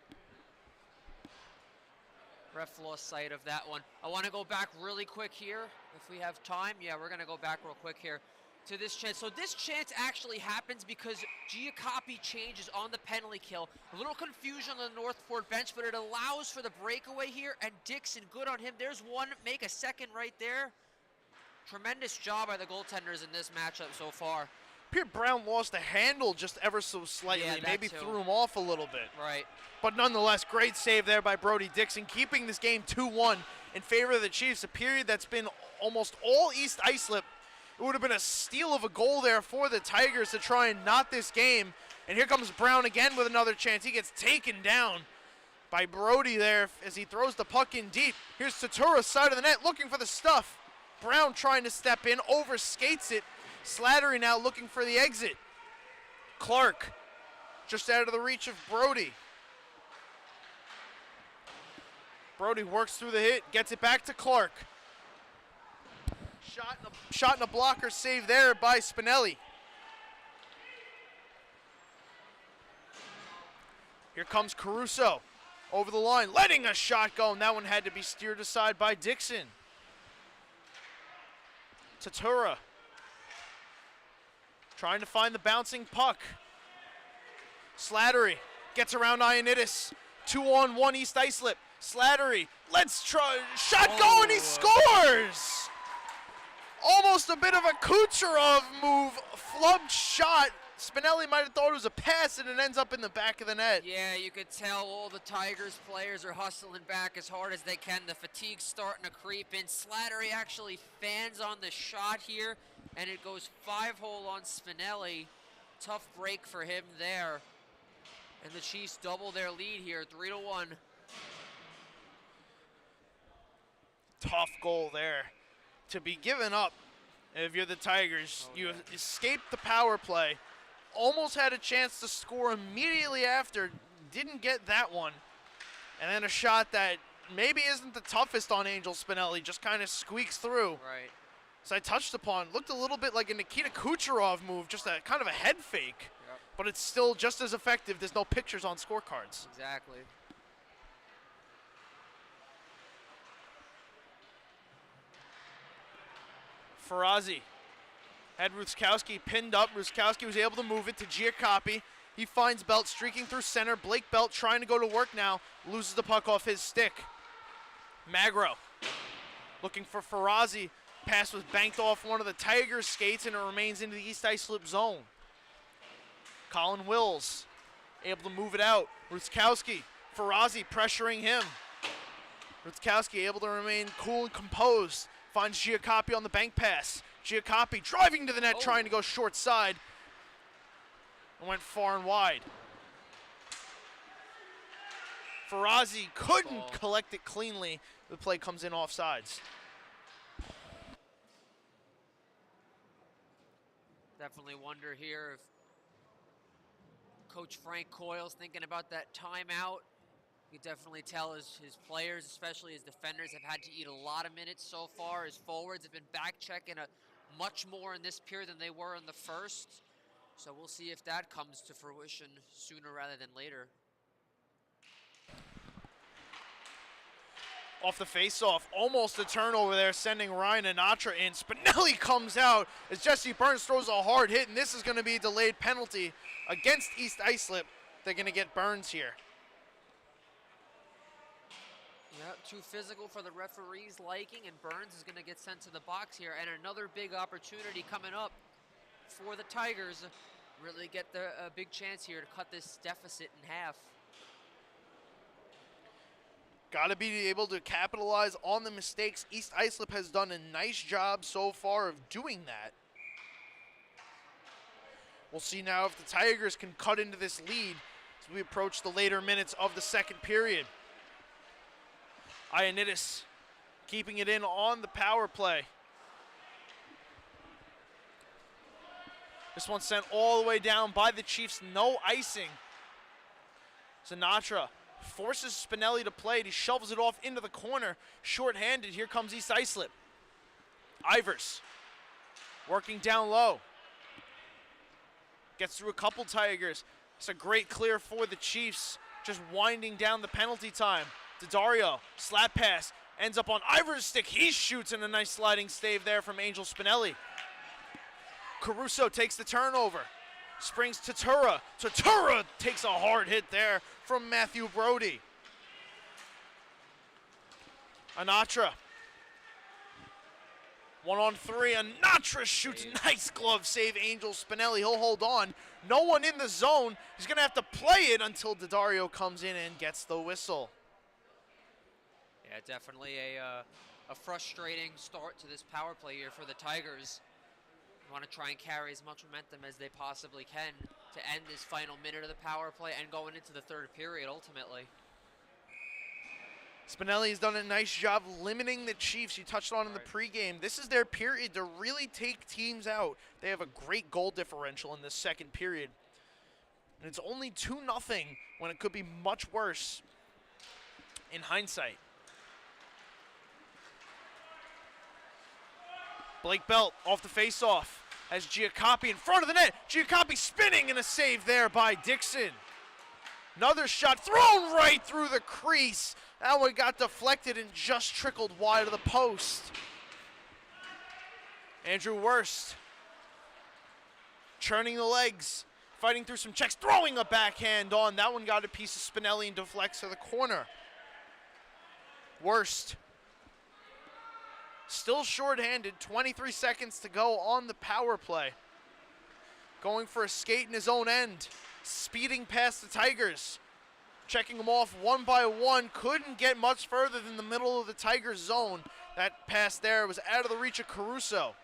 Ref lost sight of that one. I want to go back really quick here, if we have time. Yeah, we're going to go back real quick here to this chance. So this chance actually happens because Giacoppi changes on the penalty kill. A little confusion on the Northport bench, but it allows for the breakaway here, and Dixon, good on him. There's one, make a second right there. Tremendous job by the goaltenders in this matchup so far. Pierre Brown lost the handle just ever so slightly. Yeah, maybe too. threw him off a little bit. Right. But nonetheless, great save there by Brody Dixon, keeping this game 2-1 in favor of the Chiefs, a period that's been almost all East Islip. It would have been a steal of a goal there for the Tigers to try and knot this game. And here comes Brown again with another chance. He gets taken down by Brody there as he throws the puck in deep. Here's Tatura's side of the net looking for the stuff. Brown trying to step in, overskates it. Slattery now looking for the exit. Clark just out of the reach of Brody. Brody works through the hit, gets it back to Clark. Shot and a blocker save there by Spinelli. Here comes Caruso over the line, letting a shot go, and that one had to be steered aside by Dixon. Tatura trying to find the bouncing puck. Slattery gets around Ioannidis. 2-on-1 East Islip. Slattery, let's try, shot go, and he scores! Almost a bit of a Kucherov move, flubbed shot. Spinelli might have thought it was a pass, and it ends up in the back of the net. Yeah, you could tell all the Tigers players are hustling back as hard as they can. The fatigue's starting to creep in. Slattery actually fans on the shot here, and it goes 5-hole on Spinelli. Tough break for him there. And the Chiefs double their lead here, 3-1. Tough goal there to be given up if you're the Tigers. You escaped the power play, almost had a chance to score immediately after, didn't get that one. And then a shot that maybe isn't the toughest on Angel Spinelli, just kind of squeaks through. Right. As I touched upon, looked a little bit like a Nikita Kucherov move, just a kind of a head fake. Yep. But it's still just as effective. There's no pictures on scorecards. Exactly. Ferrazzi had Ruskowski pinned up. Ruskowski was able to move it to Giacopi. He finds Belt streaking through center. Blake Belt trying to go to work now. Loses the puck off his stick. Magro looking for Ferrazzi. Pass was banked off one of the Tigers' skates, and it remains into the East Islip zone. Colin Wills able to move it out. Ruskowski, Ferrazzi pressuring him. Ruskowski able to remain cool and composed. Finds Giacopi on the bank pass. Giacopi driving to the net, trying to go short side. And went far and wide. Ferrazzi couldn't collect it cleanly. The play comes in offsides. Definitely wonder here if Coach Frank Coyle's thinking about that timeout. You can definitely tell his players, especially his defenders, have had to eat a lot of minutes so far. His forwards have been back checking much more in this period than they were in the first. So we'll see if that comes to fruition sooner rather than later. Off the face-off, almost a turnover there, sending Ryan Anatra in. Spinelli comes out as Jesse Burns throws a hard hit, and this is going to be a delayed penalty against East Islip. They're going to get Burns here. Yep, too physical for the referee's liking, and Burns is going to get sent to the box here. And another big opportunity coming up for the Tigers. Really get a big chance here to cut this deficit in half. Got to be able to capitalize on the mistakes. East Islip has done a nice job so far of doing that. We'll see now if the Tigers can cut into this lead as we approach the later minutes of the second period. Ioannidis keeping it in on the power play. This one sent all the way down by the Chiefs. No icing. Sinatra forces Spinelli to play. He shovels it off into the corner. Short-handed. Here comes East Islip. Ivers working down low. Gets through a couple Tigers. It's a great clear for the Chiefs. Just winding down the penalty time. DeDario, slap pass, ends up on Ivers' stick. He shoots, and a nice sliding save there from Angel Spinelli. Caruso takes the turnover. Springs Tatura. Tatura takes a hard hit there from Matthew Brody. Anatra. 1-on-3. Anatra shoots. Nice glove save, Angel Spinelli. He'll hold on. No one in the zone. He's going to have to play it until DeDario comes in and gets the whistle. Yeah, definitely a frustrating start to this power play here for the Tigers. You want to try and carry as much momentum as they possibly can to end this final minute of the power play and going into the third period ultimately. Spinelli's done a nice job limiting the Chiefs. You touched on in the pregame. This is their period to really take teams out. They have a great goal differential in this second period. And it's only 2-0 when it could be much worse in hindsight. Blake Belt off the face-off as Giacoppi in front of the net. Giacoppi spinning and a save there by Dixon. Another shot thrown right through the crease. That one got deflected and just trickled wide of the post. Andrew Wurst churning the legs, fighting through some checks, throwing a backhand on. That one got a piece of Spinelli and deflects to the corner. Wurst still shorthanded, 23 seconds to go on the power play. Going for a skate in his own end, speeding past the Tigers. Checking them off one by one, couldn't get much further than the middle of the Tigers zone. That pass there was out of the reach of Caruso.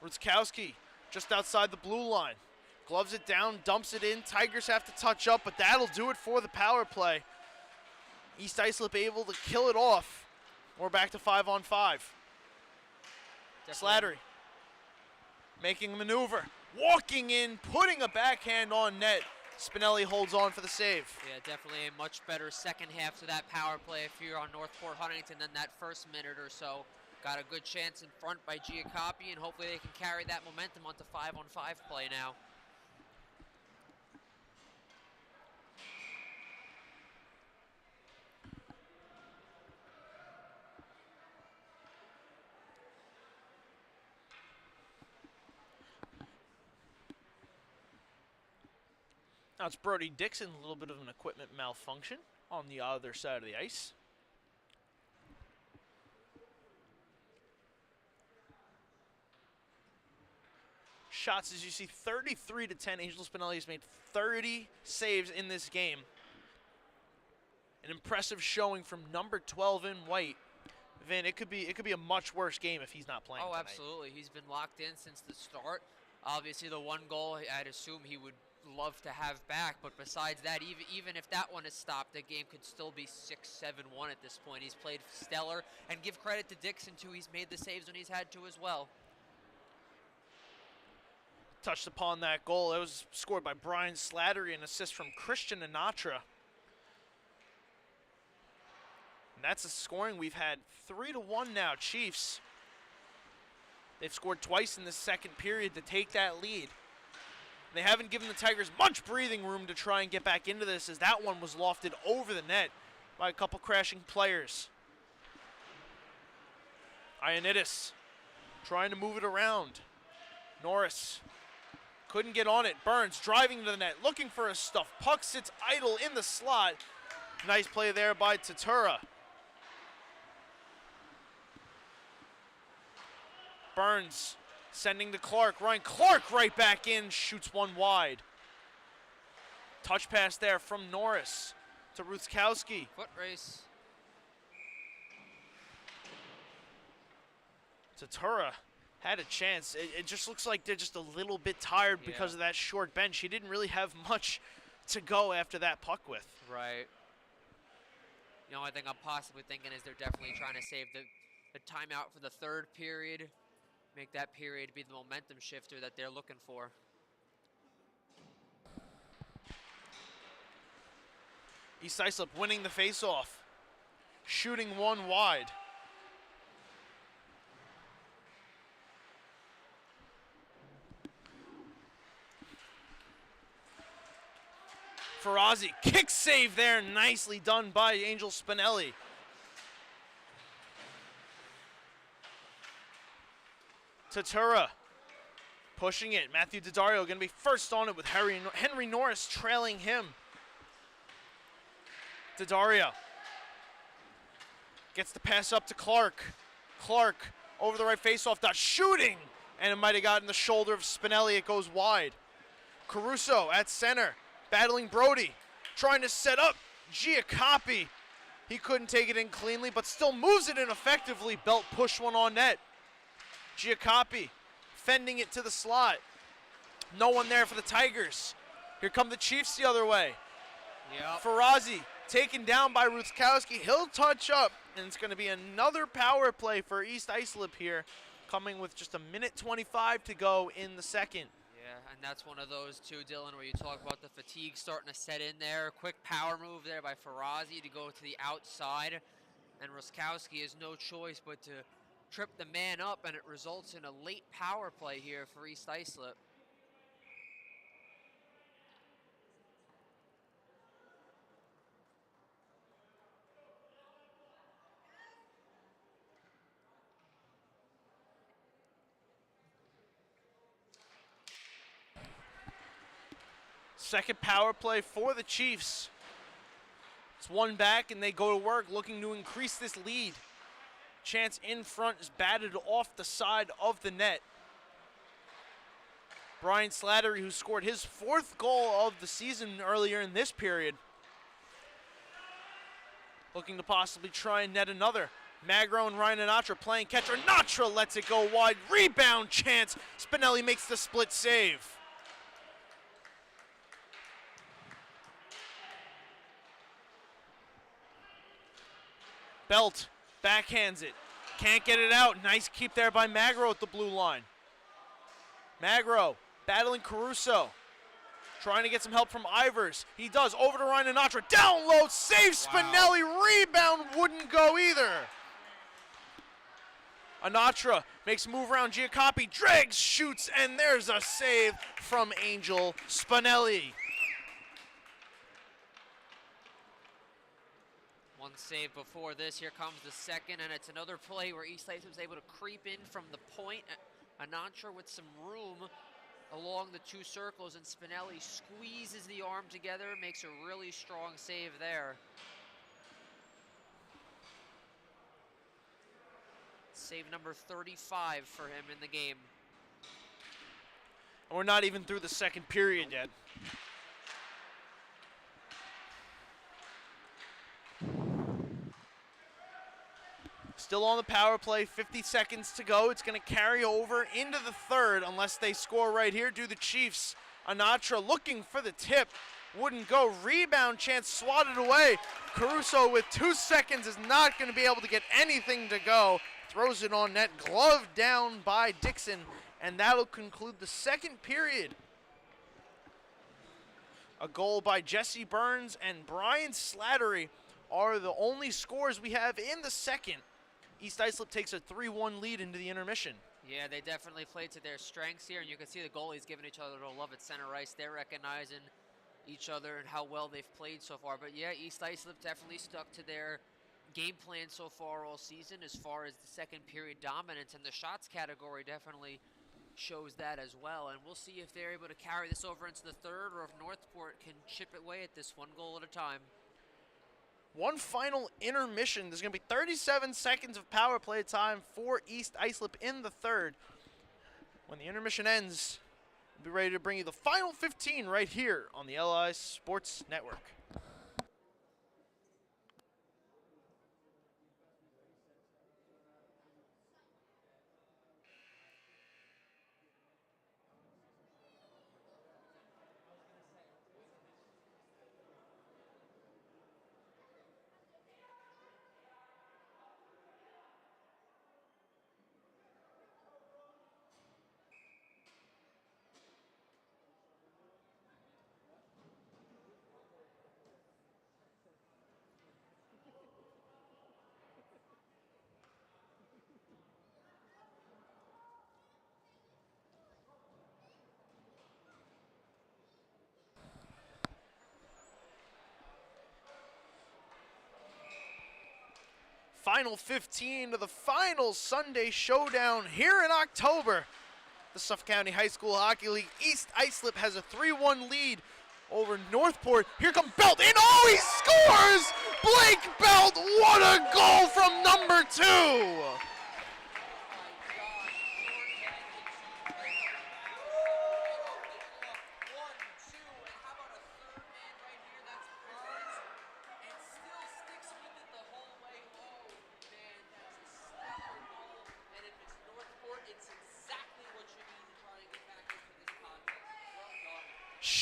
Rutkowski just outside the blue line. Gloves it down, dumps it in. Tigers have to touch up, but that'll do it for the power play. East Islip able to kill it off. We're back to 5-on-5. Slattery making a maneuver, walking in, putting a backhand on net. Spinelli holds on for the save. Yeah, definitely a much better second half to that power play if you're on Northport Huntington than that first minute or so. Got a good chance in front by Giacoppi, and hopefully they can carry that momentum onto 5-on-5 play now. Now it's Brody Dixon, a little bit of an equipment malfunction on the other side of the ice. Shots, as you see, 33-10. Angel Spinelli has made 30 saves in this game. An impressive showing from number 12 in white. Vin, it could be a much worse game if he's not playing tonight. Absolutely. He's been locked in since the start. Obviously, the one goal I'd assume he would love to have back, but besides that, even if that one is stopped, the game could still be 6-7-1 at this point. He's played stellar, and give credit to Dixon too. He's made the saves when he's had to as well. Touched upon that goal. It was scored by Brian Slattery, an assist from Christian Anatra. And that's a scoring we've had 3-1 now, Chiefs. They've scored twice in the second period to take that lead. They haven't given the Tigers much breathing room to try and get back into this, as that one was lofted over the net by a couple crashing players. Ioannidis trying to move it around. Norris couldn't get on it. Burns driving to the net, looking for a stuff. Puck sits idle in the slot. Nice play there by Tatura. Burns sending to Clark. Ryan Clark right back in, shoots one wide. Touch pass there from Norris to Rutkowski. Foot race. Tatura had a chance. It just looks like they're just a little bit tired because of that short bench. He didn't really have much to go after that puck with. Right. The only thing I'm possibly thinking is they're definitely trying to save the timeout for the third period. Make that period be the momentum shifter that they're looking for. East Islip winning the faceoff, shooting one wide. Ferrazzi, kick save there, nicely done by Angel Spinelli. Tatura pushing it. Matthew Daddario going to be first on it with Henry Norris trailing him. Daddario gets the pass up to Clark. Clark over the right faceoff dot, shooting, and it might have gotten the shoulder of Spinelli. It goes wide. Caruso at center, battling Brody, trying to set up. Giacoppi, he couldn't take it in cleanly, but still moves it in effectively. Belt push one on net. Giacoppi fending it to the slot. No one there for the Tigers. Here come the Chiefs the other way. Yep. Farazi taken down by Rutkowski. He'll touch up, and it's going to be another power play for East Islip here, coming with just 1:25 to go in the second. Yeah, and that's one of those too, Dylan, where you talk about the fatigue starting to set in there. Quick power move there by Farazi to go to the outside, and Rutkowski has no choice but to trip the man up, and it results in a late power play here for East Islip. Second power play for the Chiefs. It's one back, and they go to work looking to increase this lead. Chance in front is batted off the side of the net. Brian Slattery, who scored his 4th goal of the season earlier in this period, looking to possibly try and net another. Magro and Ryan Anatra playing catcher. Anatra lets it go wide. Rebound chance. Spinelli makes the split save. Belt backhands it. Can't get it out. Nice keep there by Magro at the blue line. Magro battling Caruso. Trying to get some help from Ivers. He does. Over to Ryan Anatra. Down low. Save Spinelli. Wow. Rebound wouldn't go either. Anatra makes a move around Giacoppi. Drags, shoots, and there's a save from Angel Spinelli. One save before this. Here comes the second, and it's another play where East Islip was able to creep in from the point. Anatra with some room along the 2 circles, and Spinelli squeezes the arm together, makes a really strong save there. Save number 35 for him in the game. And we're not even through the second period yet. Still on the power play, 50 seconds to go. It's going to carry over into the third unless they score right here. Do the Chiefs. Anatra looking for the tip. Wouldn't go. Rebound chance swatted away. Caruso with 2 seconds is not going to be able to get anything to go. Throws it on net. Glove down by Dixon. And that'll conclude the second period. A goal by Jesse Burns and Brian Slattery are the only scores we have in the second. East Islip takes a 3-1 lead into the intermission. Yeah, they definitely played to their strengths here, and you can see the goalies giving each other a love at center ice. They're recognizing each other and how well they've played so far. But yeah, East Islip definitely stuck to their game plan so far all season as far as the second period dominance, and the shots category definitely shows that as well. And we'll see if they're able to carry this over into the third, or if Northport can chip away at this 1 goal at a time. One final intermission. There's going to be 37 seconds of power play time for East Islip in the third. When the intermission ends, we'll be ready to bring you the final 15 right here on the LI Sports Network. Final 15 of the final Sunday showdown here in October. The Suffolk County High School Hockey League. East Islip has a 3-1 lead over Northport. Here comes Belt in. Oh, he scores! Blake Belt, what a goal from number 2!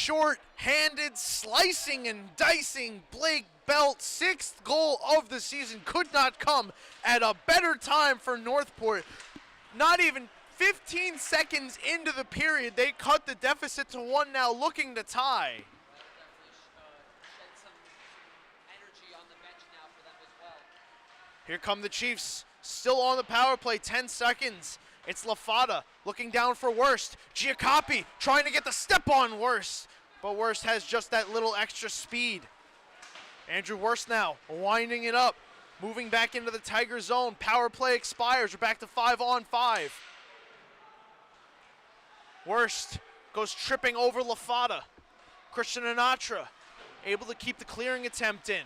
short-handed, slicing and dicing Blake Belt, 6th goal of the season, could not come at a better time for Northport. Not even 15 seconds into the period, they cut the deficit to 1 now, looking to tie. Here come the Chiefs, still on the power play, 10 seconds. It's Lafada looking down for Worst. Giacopi trying to get the step on Worst, but Worst has just that little extra speed. Andrew Worst now winding it up, moving back into the Tiger zone. Power play expires. We're back to 5-on-5. Worst goes tripping over Lafada. Christian Anatra able to keep the clearing attempt in.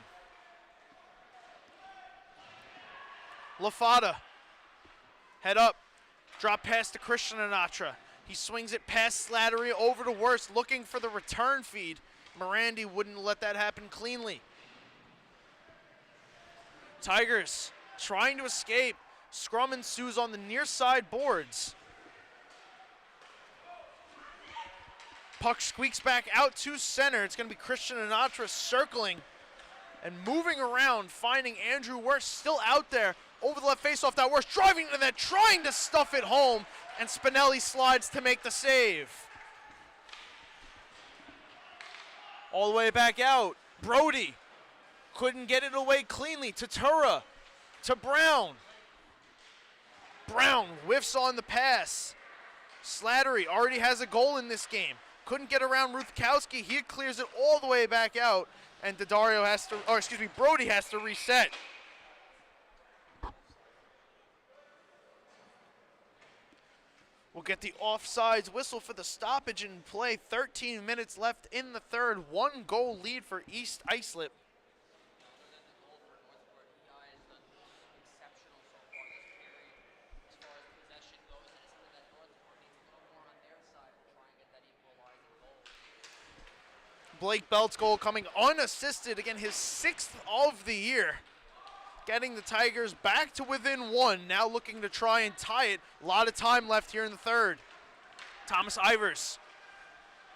Lafada, head up, drop pass to Christian Anatra. He swings it past Slattery over to Worst, looking for the return feed. Morandi wouldn't let that happen cleanly. Tigers trying to escape. Scrum ensues on the near side boards. Puck squeaks back out to center. It's going to be Christian Anatra circling and moving around, finding Andrew Worst still out there. Over the left faceoff, that Worst driving to that, trying to stuff it home, and Spinelli slides to make the save. All the way back out, Brody couldn't get it away cleanly. Tatura to Brown. Brown whiffs on the pass. Slattery already has a goal in this game. Couldn't get around Ruthkowski. He clears it all the way back out, and Brody has to reset. We'll get the offsides whistle for the stoppage in play. 13 minutes left in the third. 1-goal lead for East Islip. Blake Belt's goal coming unassisted, again his 6th of the year. Getting the Tigers back to within 1, now looking to try and tie it. A lot of time left here in the third. Thomas Ivers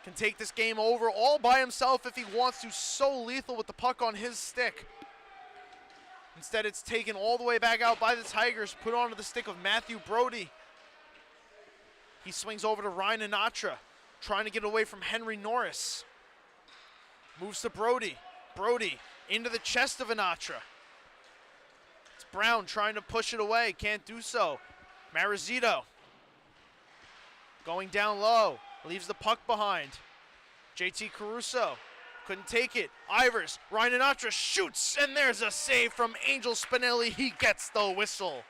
can take this game over all by himself if he wants to, so lethal with the puck on his stick. Instead, it's taken all the way back out by the Tigers, put onto the stick of Matthew Brody. He swings over to Ryan Anatra, trying to get away from Henry Norris. Moves to Brody. Brody into the chest of Anatra. It's Brown trying to push it away, can't do so. Marizito going down low, leaves the puck behind. JT Caruso couldn't take it. Ivers, Ryan Anatra shoots, and there's a save from Angel Spinelli. He gets the whistle.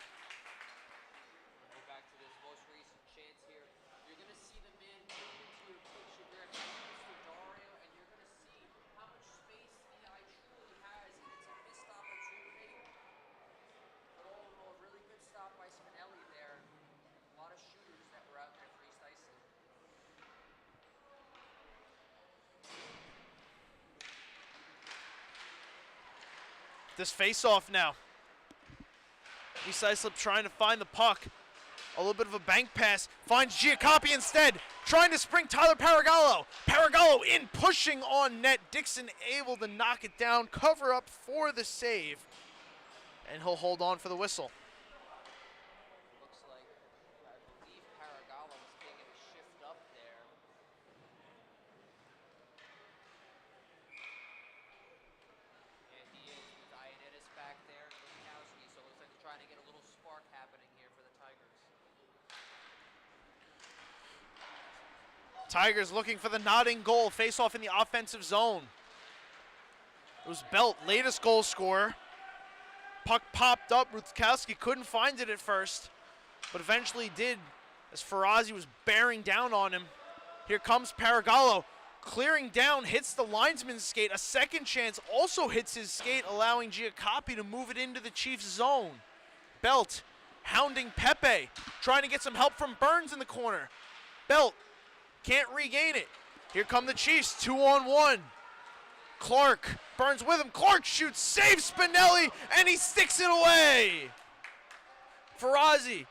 This face-off now. East Islip trying to find the puck. A little bit of a bank pass. Finds Giacopi instead. Trying to spring Tyler Paragallo. Paragallo in, pushing on net. Dixon able to knock it down. Cover up for the save. And he'll hold on for the whistle. Tigers looking for the nodding goal. Face off in the offensive zone. It was Belt, latest goal scorer. Puck popped up. Ruthkowski couldn't find it at first, but eventually did as Farazi was bearing down on him. Here comes Paragallo. Clearing down, hits the linesman's skate. A second chance also hits his skate, allowing Giacopi to move it into the Chiefs' zone. Belt hounding Pepe, trying to get some help from Burns in the corner. Belt can't regain it. Here come the Chiefs, 2-on-1. Clark, Burns with him. Clark shoots, saves Spinelli, and he sticks it away. Farazi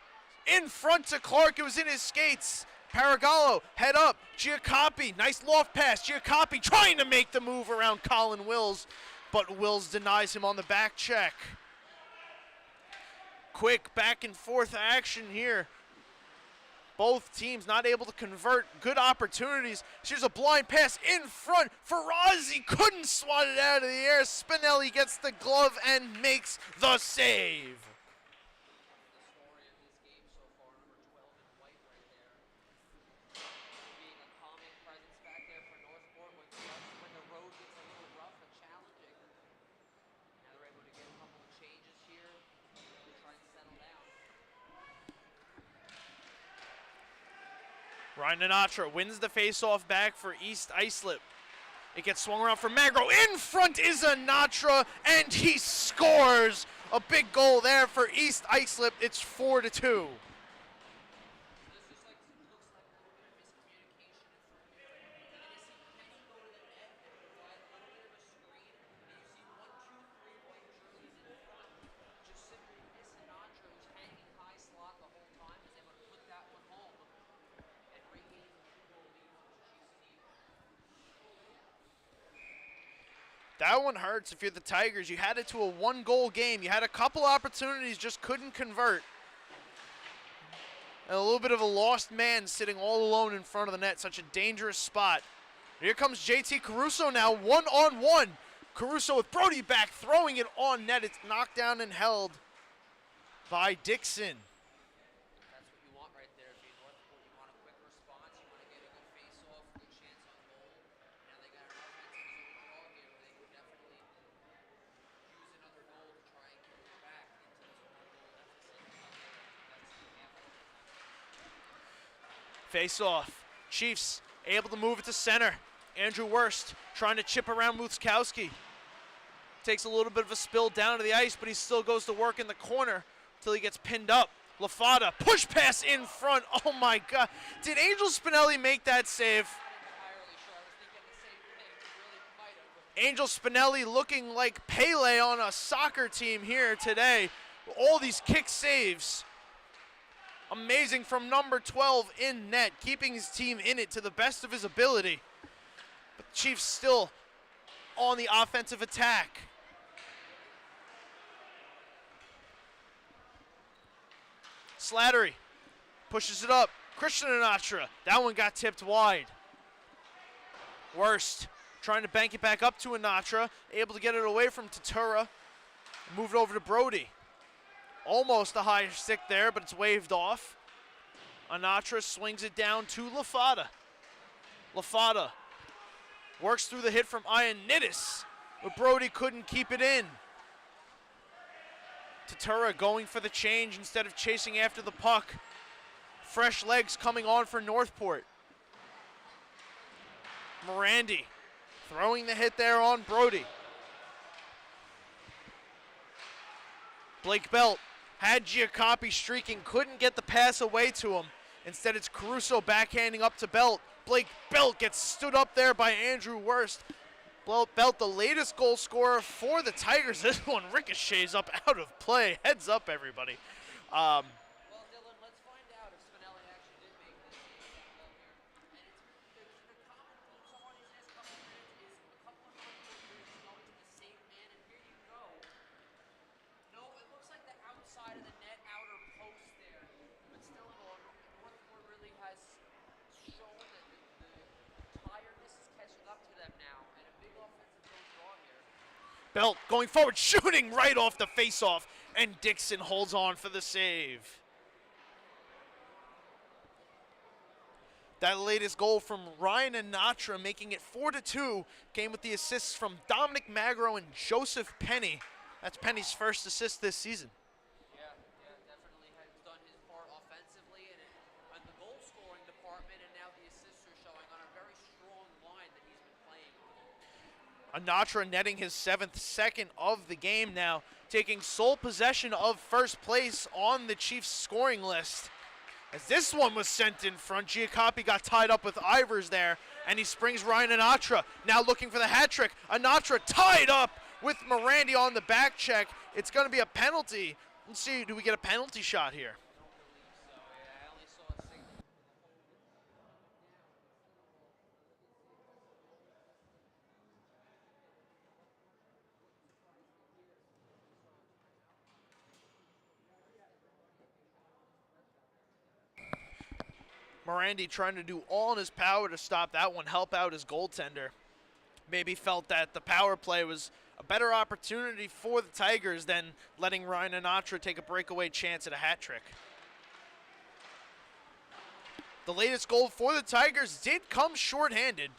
in front to Clark. It was in his skates, Paragallo, head up. Giacopi, nice loft pass. Giacopi trying to make the move around Colin Wills, but Wills denies him on the back check. Quick back and forth action here. Both teams not able to convert good opportunities. Here's a blind pass in front. Ferrazzi couldn't swat it out of the air. Spinelli gets the glove and makes the save. Ryan Sinatra wins the face-off back for East Islip. It gets swung around for Magro. In front is Sinatra, and he scores a big goal there for East Islip. It's 4-2. That one hurts if you're the Tigers. You had it to a one-goal game. You had a couple opportunities, just couldn't convert. And a little bit of a lost man sitting all alone in front of the net, such a dangerous spot. Here comes JT Caruso now, one-on-one. Caruso with Brody back, throwing it on net. It's knocked down and held by Dixon. That's what you want right there. If you're Northport, you want a quick response. You want to get a good face-off, good chance on goal. Now they got an offensive overall here where they can definitely use another goal to try and get it back into this one-goal deficit. Face-off. Chiefs able to move it to center. Andrew Wurst trying to chip around Mutzkowski. Takes a little bit of a spill down to the ice, but he still goes to work in the corner until he gets pinned up. LaFada, push pass in front. Oh my God. Did Angel Spinelli make that save? Angel Spinelli looking like Pele on a soccer team here today. All these kick saves. Amazing from number 12 in net, keeping his team in it to the best of his ability. But the Chiefs still on the offensive attack. Slattery pushes it up. Christian Sinatra. That one got tipped wide. Wurst trying to bank it back up to Sinatra. Able to get it away from Tatura. Move it over to Brody. Almost a high stick there, but it's waved off. Sinatra swings it down to LaFada. LaFada works through the hit from Ioannidis, but Brody couldn't keep it in. Tatura going for the change instead of chasing after the puck. Fresh legs coming on for Northport. Morandi throwing the hit there on Brody. Blake Belt had Giacopi streaking, couldn't get the pass away to him. Instead, it's Caruso backhanding up to Belt. Blake Belt gets stood up there by Andrew Wurst. Belt, the latest goal scorer for the Tigers. This one ricochets up out of play. Heads up, everybody. Well, Dylan, let's find out if Spinelli actually did make this save here. And the common theme so far these next couple of minutes is a couple of players going to the same man, and here you go. No, it looks like the outside of the net, outer post there. But still, Northport really has shown that the tiredness is catching up to them now. And a big offensive goal draw here. Belt going forward, shooting right off the faceoff, and Dixon holds on for the save. That latest goal from Ryan Sinatra, making it 4-2, came with the assists from Dominic Magro and Joseph Penny. That's Penny's first assist this season. Yeah, definitely has done his part offensively and in the goal scoring department, and now the assists are showing on a very strong line that he's been playing on. Sinatra netting his 7th second of the game now, taking sole possession of first place on the Chiefs scoring list. As this one was sent in front, Giacopi got tied up with Ivers there, and he springs Ryan Sinatra, now looking for the hat trick. Sinatra tied up with Morandi on the back check. It's going to be a penalty. Let's see, do we get a penalty shot here? I don't believe so. Yeah, I only saw a single. Morandi trying to do all in his power to stop that one, help out his goaltender. Maybe felt that the power play was a better opportunity for the Tigers than letting Ryan Anatra take a breakaway chance at a hat trick. The latest goal for the Tigers did come shorthanded,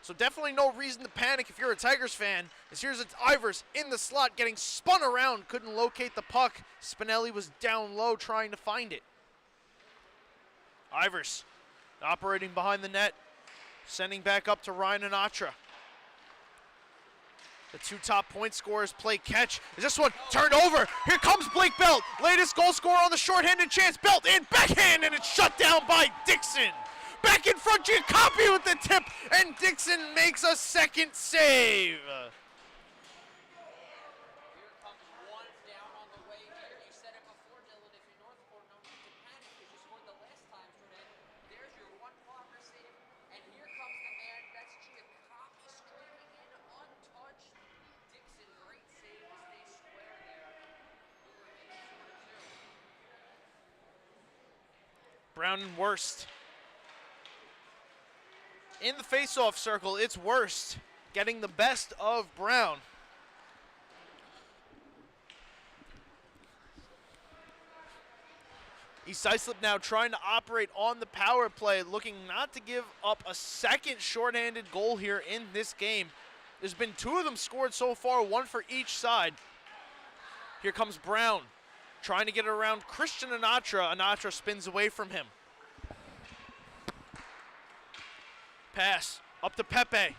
so definitely no reason to panic if you're a Tigers fan, as here's Ivers in the slot getting spun around, couldn't locate the puck. Spinelli was down low trying to find it. Ivers operating behind the net, sending back up to Ryan Anatra. The two top point scorers play catch. Is this one turned over? Here comes Blake Belt. Latest goal scorer on the shorthanded chance. Belt in, backhand, and it's shut down by Dixon. Back in front, Giacoppi with the tip, and Dixon makes a second save. Here comes one down on the way here. You said it before, Dylan. If you're Northport, no need to panic because you scored the last time for them. There's your one blocker save. And here comes the man. That's Giacoppi streaking in untouched. Dixon, great save to stay square there. Brown and Worst. In the face-off circle, it's Worst getting the best of Brown. East Islip now trying to operate on the power play, looking not to give up a second shorthanded goal here in this game. There's been two of them scored so far, one for each side. Here comes Brown, trying to get it around Christian Anatra. Anatra spins away from him. Pass up to Pepe.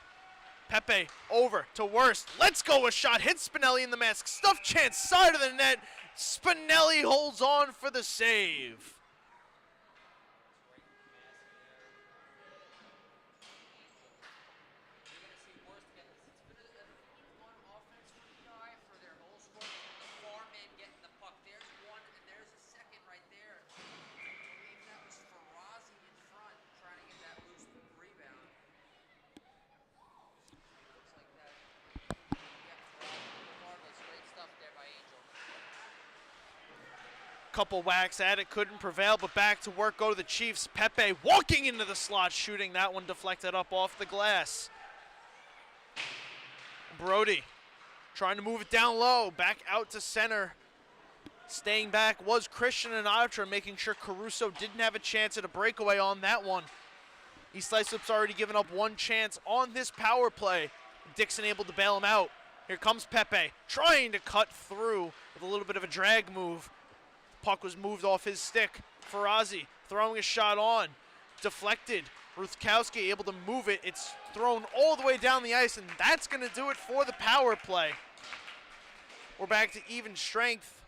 Pepe over to Worst. Let's go, a shot. Hits Spinelli in the mask. Stuff chance, side of the net. Spinelli holds on for the save. Couple whacks at it, couldn't prevail, but back to work go the Chiefs. Pepe walking into the slot, shooting that one deflected up off the glass. Brody trying to move it down low, back out to center. Staying back was Christian Anatra, making sure Caruso didn't have a chance at a breakaway on that one. East Islip's already given up one chance on this power play. Dixon able to bail him out. Here comes Pepe, trying to cut through with a little bit of a drag move. Puck was moved off his stick. Ferrazzi throwing a shot on. Deflected. Ruthkowski able to move it. It's thrown all the way down the ice, and that's going to do it for the power play. We're back to even strength.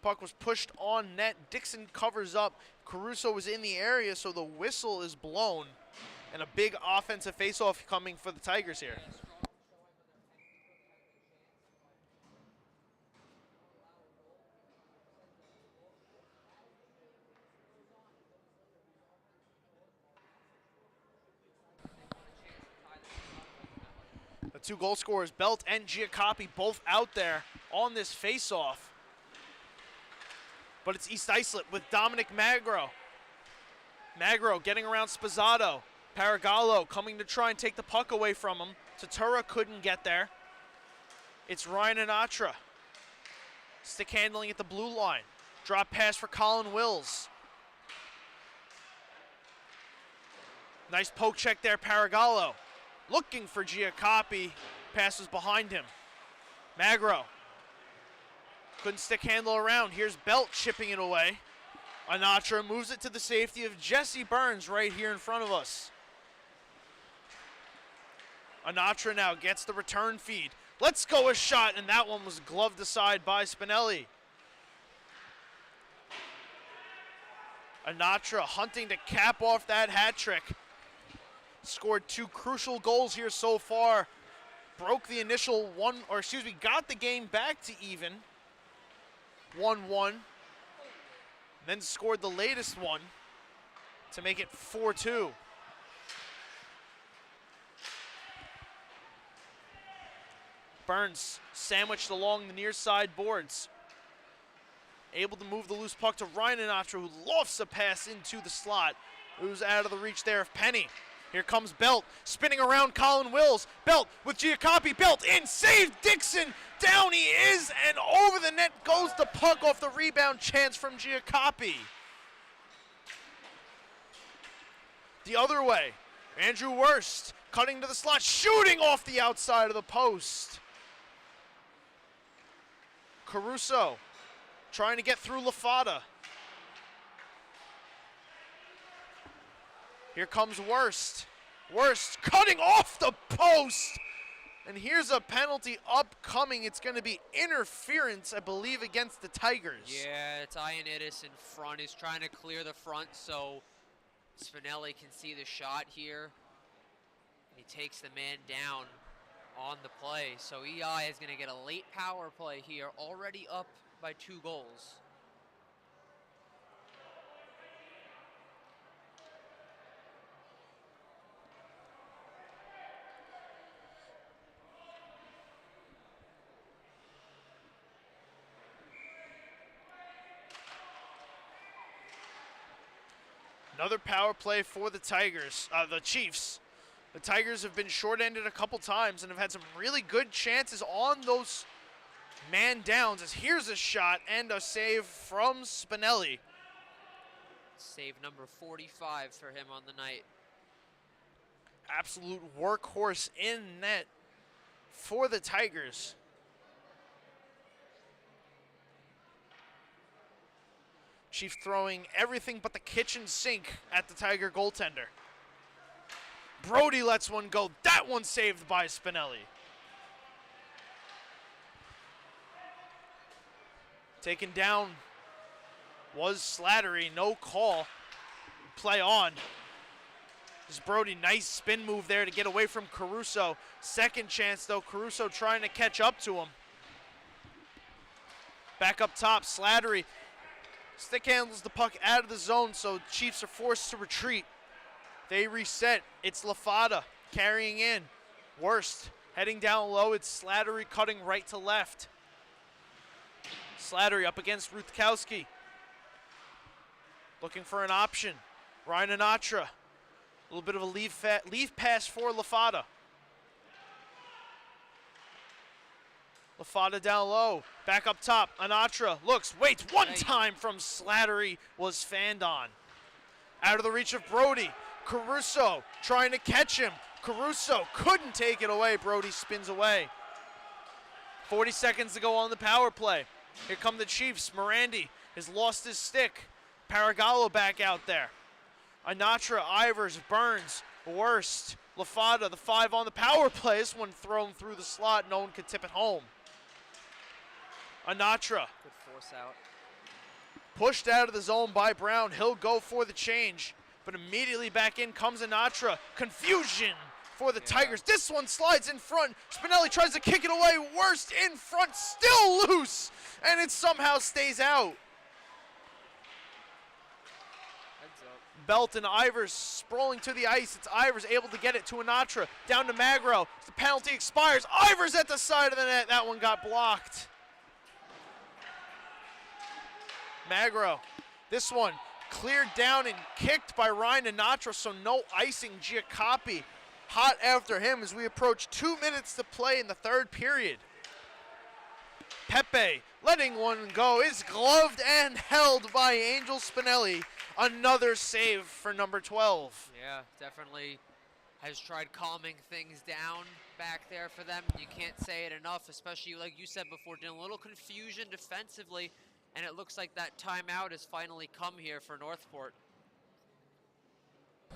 Puck was pushed on net. Dixon covers up. Caruso was in the area, so the whistle is blown. And a big offensive faceoff coming for the Tigers here. The two goal scorers, Belt and Giacoppi, both out there on this face-off. But it's East Islip with Dominic Magro. Magro getting around Spazzato. Paragallo coming to try and take the puck away from him. Tatura couldn't get there. It's Ryan Anatra. Stick handling at the blue line. Drop pass for Colin Wills. Nice poke check there, Paragallo. Looking for Giacoppi. Passes behind him. Magro. Couldn't stick handle around. Here's Belt chipping it away. Anatra moves it to the safety of Jesse Burns right here in front of us. Anatra now gets the return feed. Let's go, a shot, and that one was gloved aside by Spinelli. Anatra hunting to cap off that hat trick. Scored two crucial goals here so far. Broke the initial got the game back to even. 1-1. Then scored the latest one to make it 4-2. Burns sandwiched along the near side boards. able to move the loose puck to Ryan Sinatra, who lofts a pass into the slot. It was out of the reach there of Penny. Here comes Belt, spinning around Colin Wills. Belt with Giacoppi. Belt in, save Dixon. Down he is, and over the net goes the puck off the rebound chance from Giacoppi. The other way, Andrew Wurst cutting to the slot, shooting off the outside of the post. Caruso trying to get through LaFada. Here comes Wurst. Wurst cutting off the post. And here's a penalty upcoming. It's going to be interference, I believe, against the Tigers. Yeah, it's Ioannidis in front. He's trying to clear the front so Spinelli can see the shot here. He takes the man down on the play. So EI is going to get a late power play here, already up by 2 goals. Another power play for the Tigers, the Chiefs. The Tigers have been short-ended a couple times and have had some really good chances on those man downs. As here's a shot and a save from Spinelli. Save number 45 for him on the night. Absolute workhorse in net for the Tigers. Chief throwing everything but the kitchen sink at the Tiger goaltender. Brody lets one go. That one saved by Spinelli. Taken down was Slattery. No call. Play on. This is Brody. Nice spin move there to get away from Caruso. Second chance though. Caruso trying to catch up to him. Back up top. Slattery. Stick handles the puck out of the zone, so Chiefs are forced to retreat. They reset. It's LaFada carrying in. Wurst heading down low. It's Slattery cutting right to left. Slattery up against Rutkowski. Looking for an option. Ryan Sinatra. A little bit of a leave pass for LaFada. LaFada down low, back up top. Sinatra looks, waits one time from Slattery, was fanned on. Out of the reach of Brody. Caruso trying to catch him. Caruso couldn't take it away. Brody spins away. 40 seconds to go on the power play. Here come the Chiefs. Morandi has lost his stick. Paragallo back out there. Sinatra, Ivers, Burns, Wurst, LaFada, the 5 on the power play. This one thrown through the slot. No one could tip it home. Sinatra. Good force out. Pushed out of the zone by Brown. He'll go for the change, but immediately back in comes Sinatra. Confusion for the Tigers. This one slides in front. Spinelli tries to kick it away. Wurst in front, still loose, and it somehow stays out. Heads up. Belt and Ivers sprawling to the ice. It's Ivers able to get it to Sinatra. Down to Magro. The penalty expires. Ivers at the side of the net. That one got blocked. Magro, this one cleared down and kicked by Ryan Sinatra, so no icing. Giacoppi hot after him as we approach 2 minutes to play in the third period. Pepe letting one go is gloved and held by Angel Spinelli. Another save for number 12. Yeah, definitely has tried calming things down back there for them. You can't say it enough, especially like you said before, Dylan, a little confusion defensively. And it looks like that timeout has finally come here for Northport.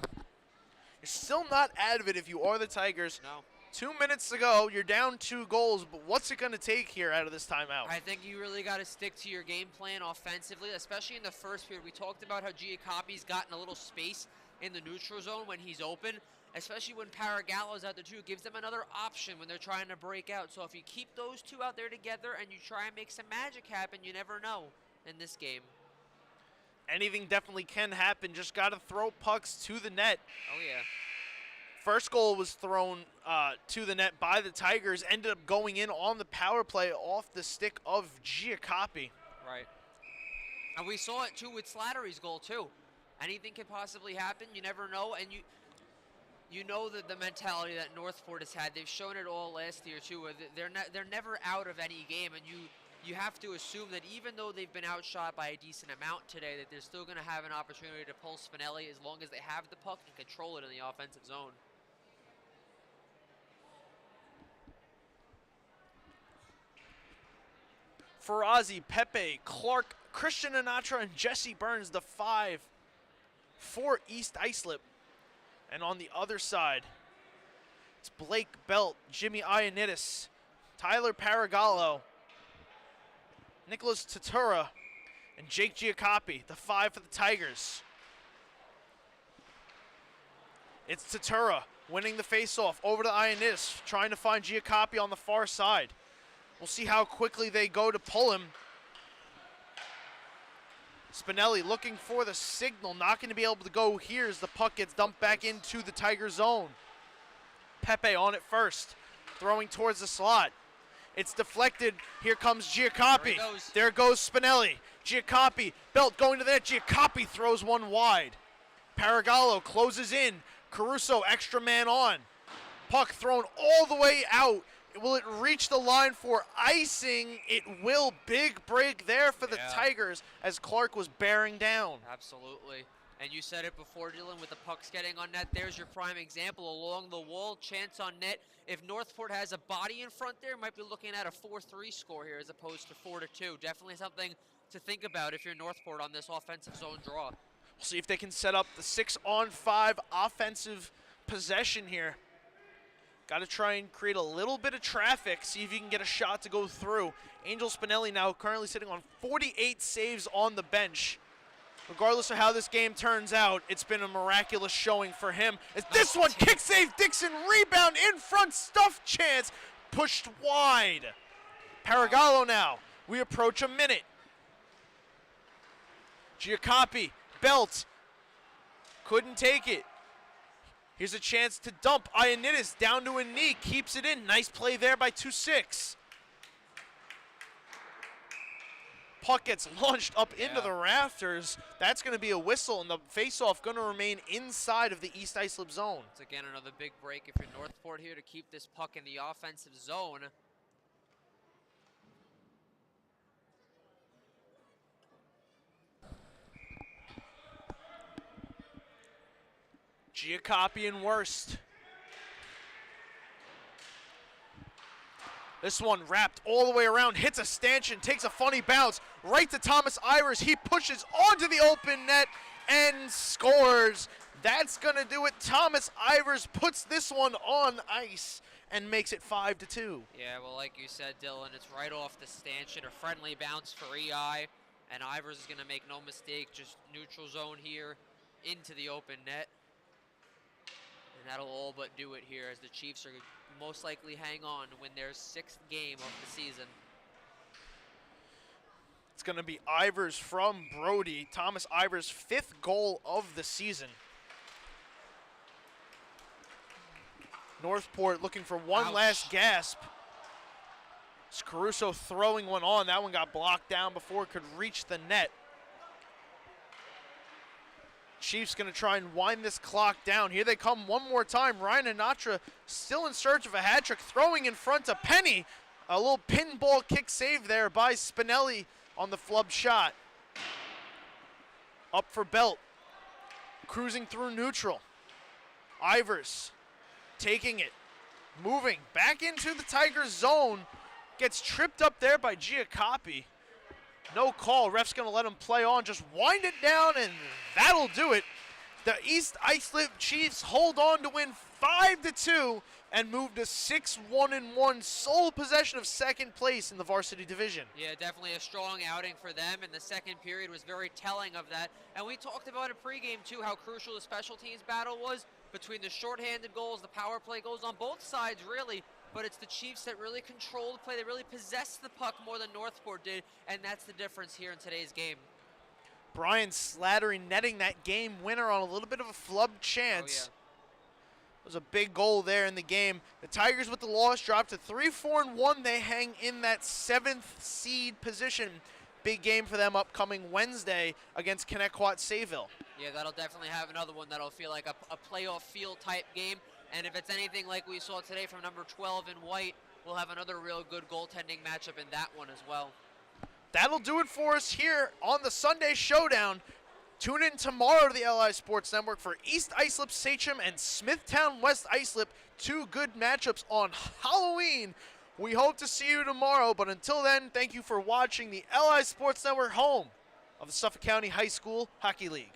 You're still not out of it if you are the Tigers. No. 2 minutes to go, you're down 2 goals, but what's it going to take here out of this timeout? I think you really got to stick to your game plan offensively, especially in the first period. We talked about how Giacoppi's gotten a little space in the neutral zone when he's open, especially when Paragallo's out there too. It gives them another option when they're trying to break out. So if you keep those two out there together and you try and make some magic happen, you never know in this game. Anything definitely can happen. Just got to throw pucks to the net. Oh, yeah. First goal was thrown to the net by the Tigers. Ended up going in on the power play off the stick of Giacoppi. Right. And we saw it too with Slattery's goal too. Anything can possibly happen. You never know, and you know that the mentality that Northport has had. They've shown it all last year too. They're never out of any game, and you have to assume that even though they've been outshot by a decent amount today, that they're still going to have an opportunity to pull Spinelli as long as they have the puck and control it in the offensive zone. Ferrazzi, Pepe, Clark, Christian Anatra, and Jesse Burns, the 5 for East Islip. And on the other side, it's Blake Belt, Jimmy Ioannidis, Tyler Paragallo, Nicholas Tatura, and Jake Giacopi, the 5 for the Tigers. It's Tatura winning the faceoff over to Ioannidis, trying to find Giacopi on the far side. We'll see how quickly they go to pull him. Spinelli looking for the signal, not going to be able to go here as the puck gets dumped back into the Tiger zone. Pepe on it first, throwing towards the slot. It's deflected. Here comes Giacopi. There goes Spinelli. Giacopi, Belt going to the net. Giacopi throws one wide. Paragallo closes in. Caruso extra man on. Puck thrown all the way out. Will it reach the line for icing? It will. Big break there for the Tigers as Clark was bearing down. Absolutely. And you said it before, Dylan, with the pucks getting on net. There's your prime example along the wall. Chance on net. If Northport has a body in front there, might be looking at a 4-3 score here as opposed to 4-2. Definitely something to think about if you're Northport on this offensive zone draw. We'll see if they can set up the 6-on-5 offensive possession here. Got to try and create a little bit of traffic, see if you can get a shot to go through. Angel Spinelli now currently sitting on 48 saves on the bench. Regardless of how this game turns out, it's been a miraculous showing for him. As this one, kick save, Dixon, rebound in front, stuffed chance, pushed wide. Paragallo now, we approach a minute. Giacopi, Belt, couldn't take it. Here's a chance to dump. Ioannidis down to a knee, keeps it in. Nice play there by 2-6. Puck gets launched up into the rafters. That's going to be a whistle, and the faceoff going to remain inside of the East Islip zone. It's again another big break if you're Northport here to keep this puck in the offensive zone. Giacopi and Worst. This one wrapped all the way around, hits a stanchion, takes a funny bounce, right to Thomas Ivers. He pushes onto the open net and scores. That's gonna do it. Thomas Ivers puts this one on ice and makes it 5-2. Yeah, well, like you said, Dylan, it's right off the stanchion, a friendly bounce for EI, and Ivers is gonna make no mistake, just neutral zone here into the open net. And that'll all but do it here as the Chiefs are most likely hang on to win their 6th game of the season. It's going to be Ivers from Brody. Thomas Ivers' 5th goal of the season. Northport looking for one last gasp. It's Caruso throwing one on. That one got blocked down before it could reach the net. Chiefs going to try and wind this clock down. Here they come one more time. Ryan Anatra still in search of a hat trick, throwing in front of Penny. A little pinball kick save there by Spinelli on the flub shot. Up for Belt. Cruising through neutral. Ivers taking it. Moving back into the Tigers zone. Gets tripped up there by Giacopi. No call. Ref's going to let him play on. Just wind it down, and that'll do it. The East Islip Chiefs hold on to win 5-2 and move to 6-1-1, sole possession of 2nd place in the varsity division. Yeah, definitely a strong outing for them, and the second period was very telling of that. And we talked about it pregame, too, how crucial the special teams battle was between the shorthanded goals, the power play goals on both sides, really. But it's the Chiefs that really control the play. They really possess the puck more than Northport did, and that's the difference here in today's game. Brian Slattery netting that game winner on a little bit of a flub chance. It was a big goal there in the game. The Tigers with the loss dropped to 3-4-1. They hang in that 7th seed position. big game for them upcoming Wednesday against Connecticut Sayville. Yeah, that'll definitely have another one that'll feel like a playoff field type game. And if it's anything like we saw today from number 12 in white, we'll have another real good goaltending matchup in that one as well. That'll do it for us here on the Sunday Showdown. Tune in tomorrow to the LI Sports Network for East Islip Sachem and Smithtown West Islip. Two good matchups on Halloween. We hope to see you tomorrow, but until then, thank you for watching the LI Sports Network, home of the Suffolk County High School Hockey League.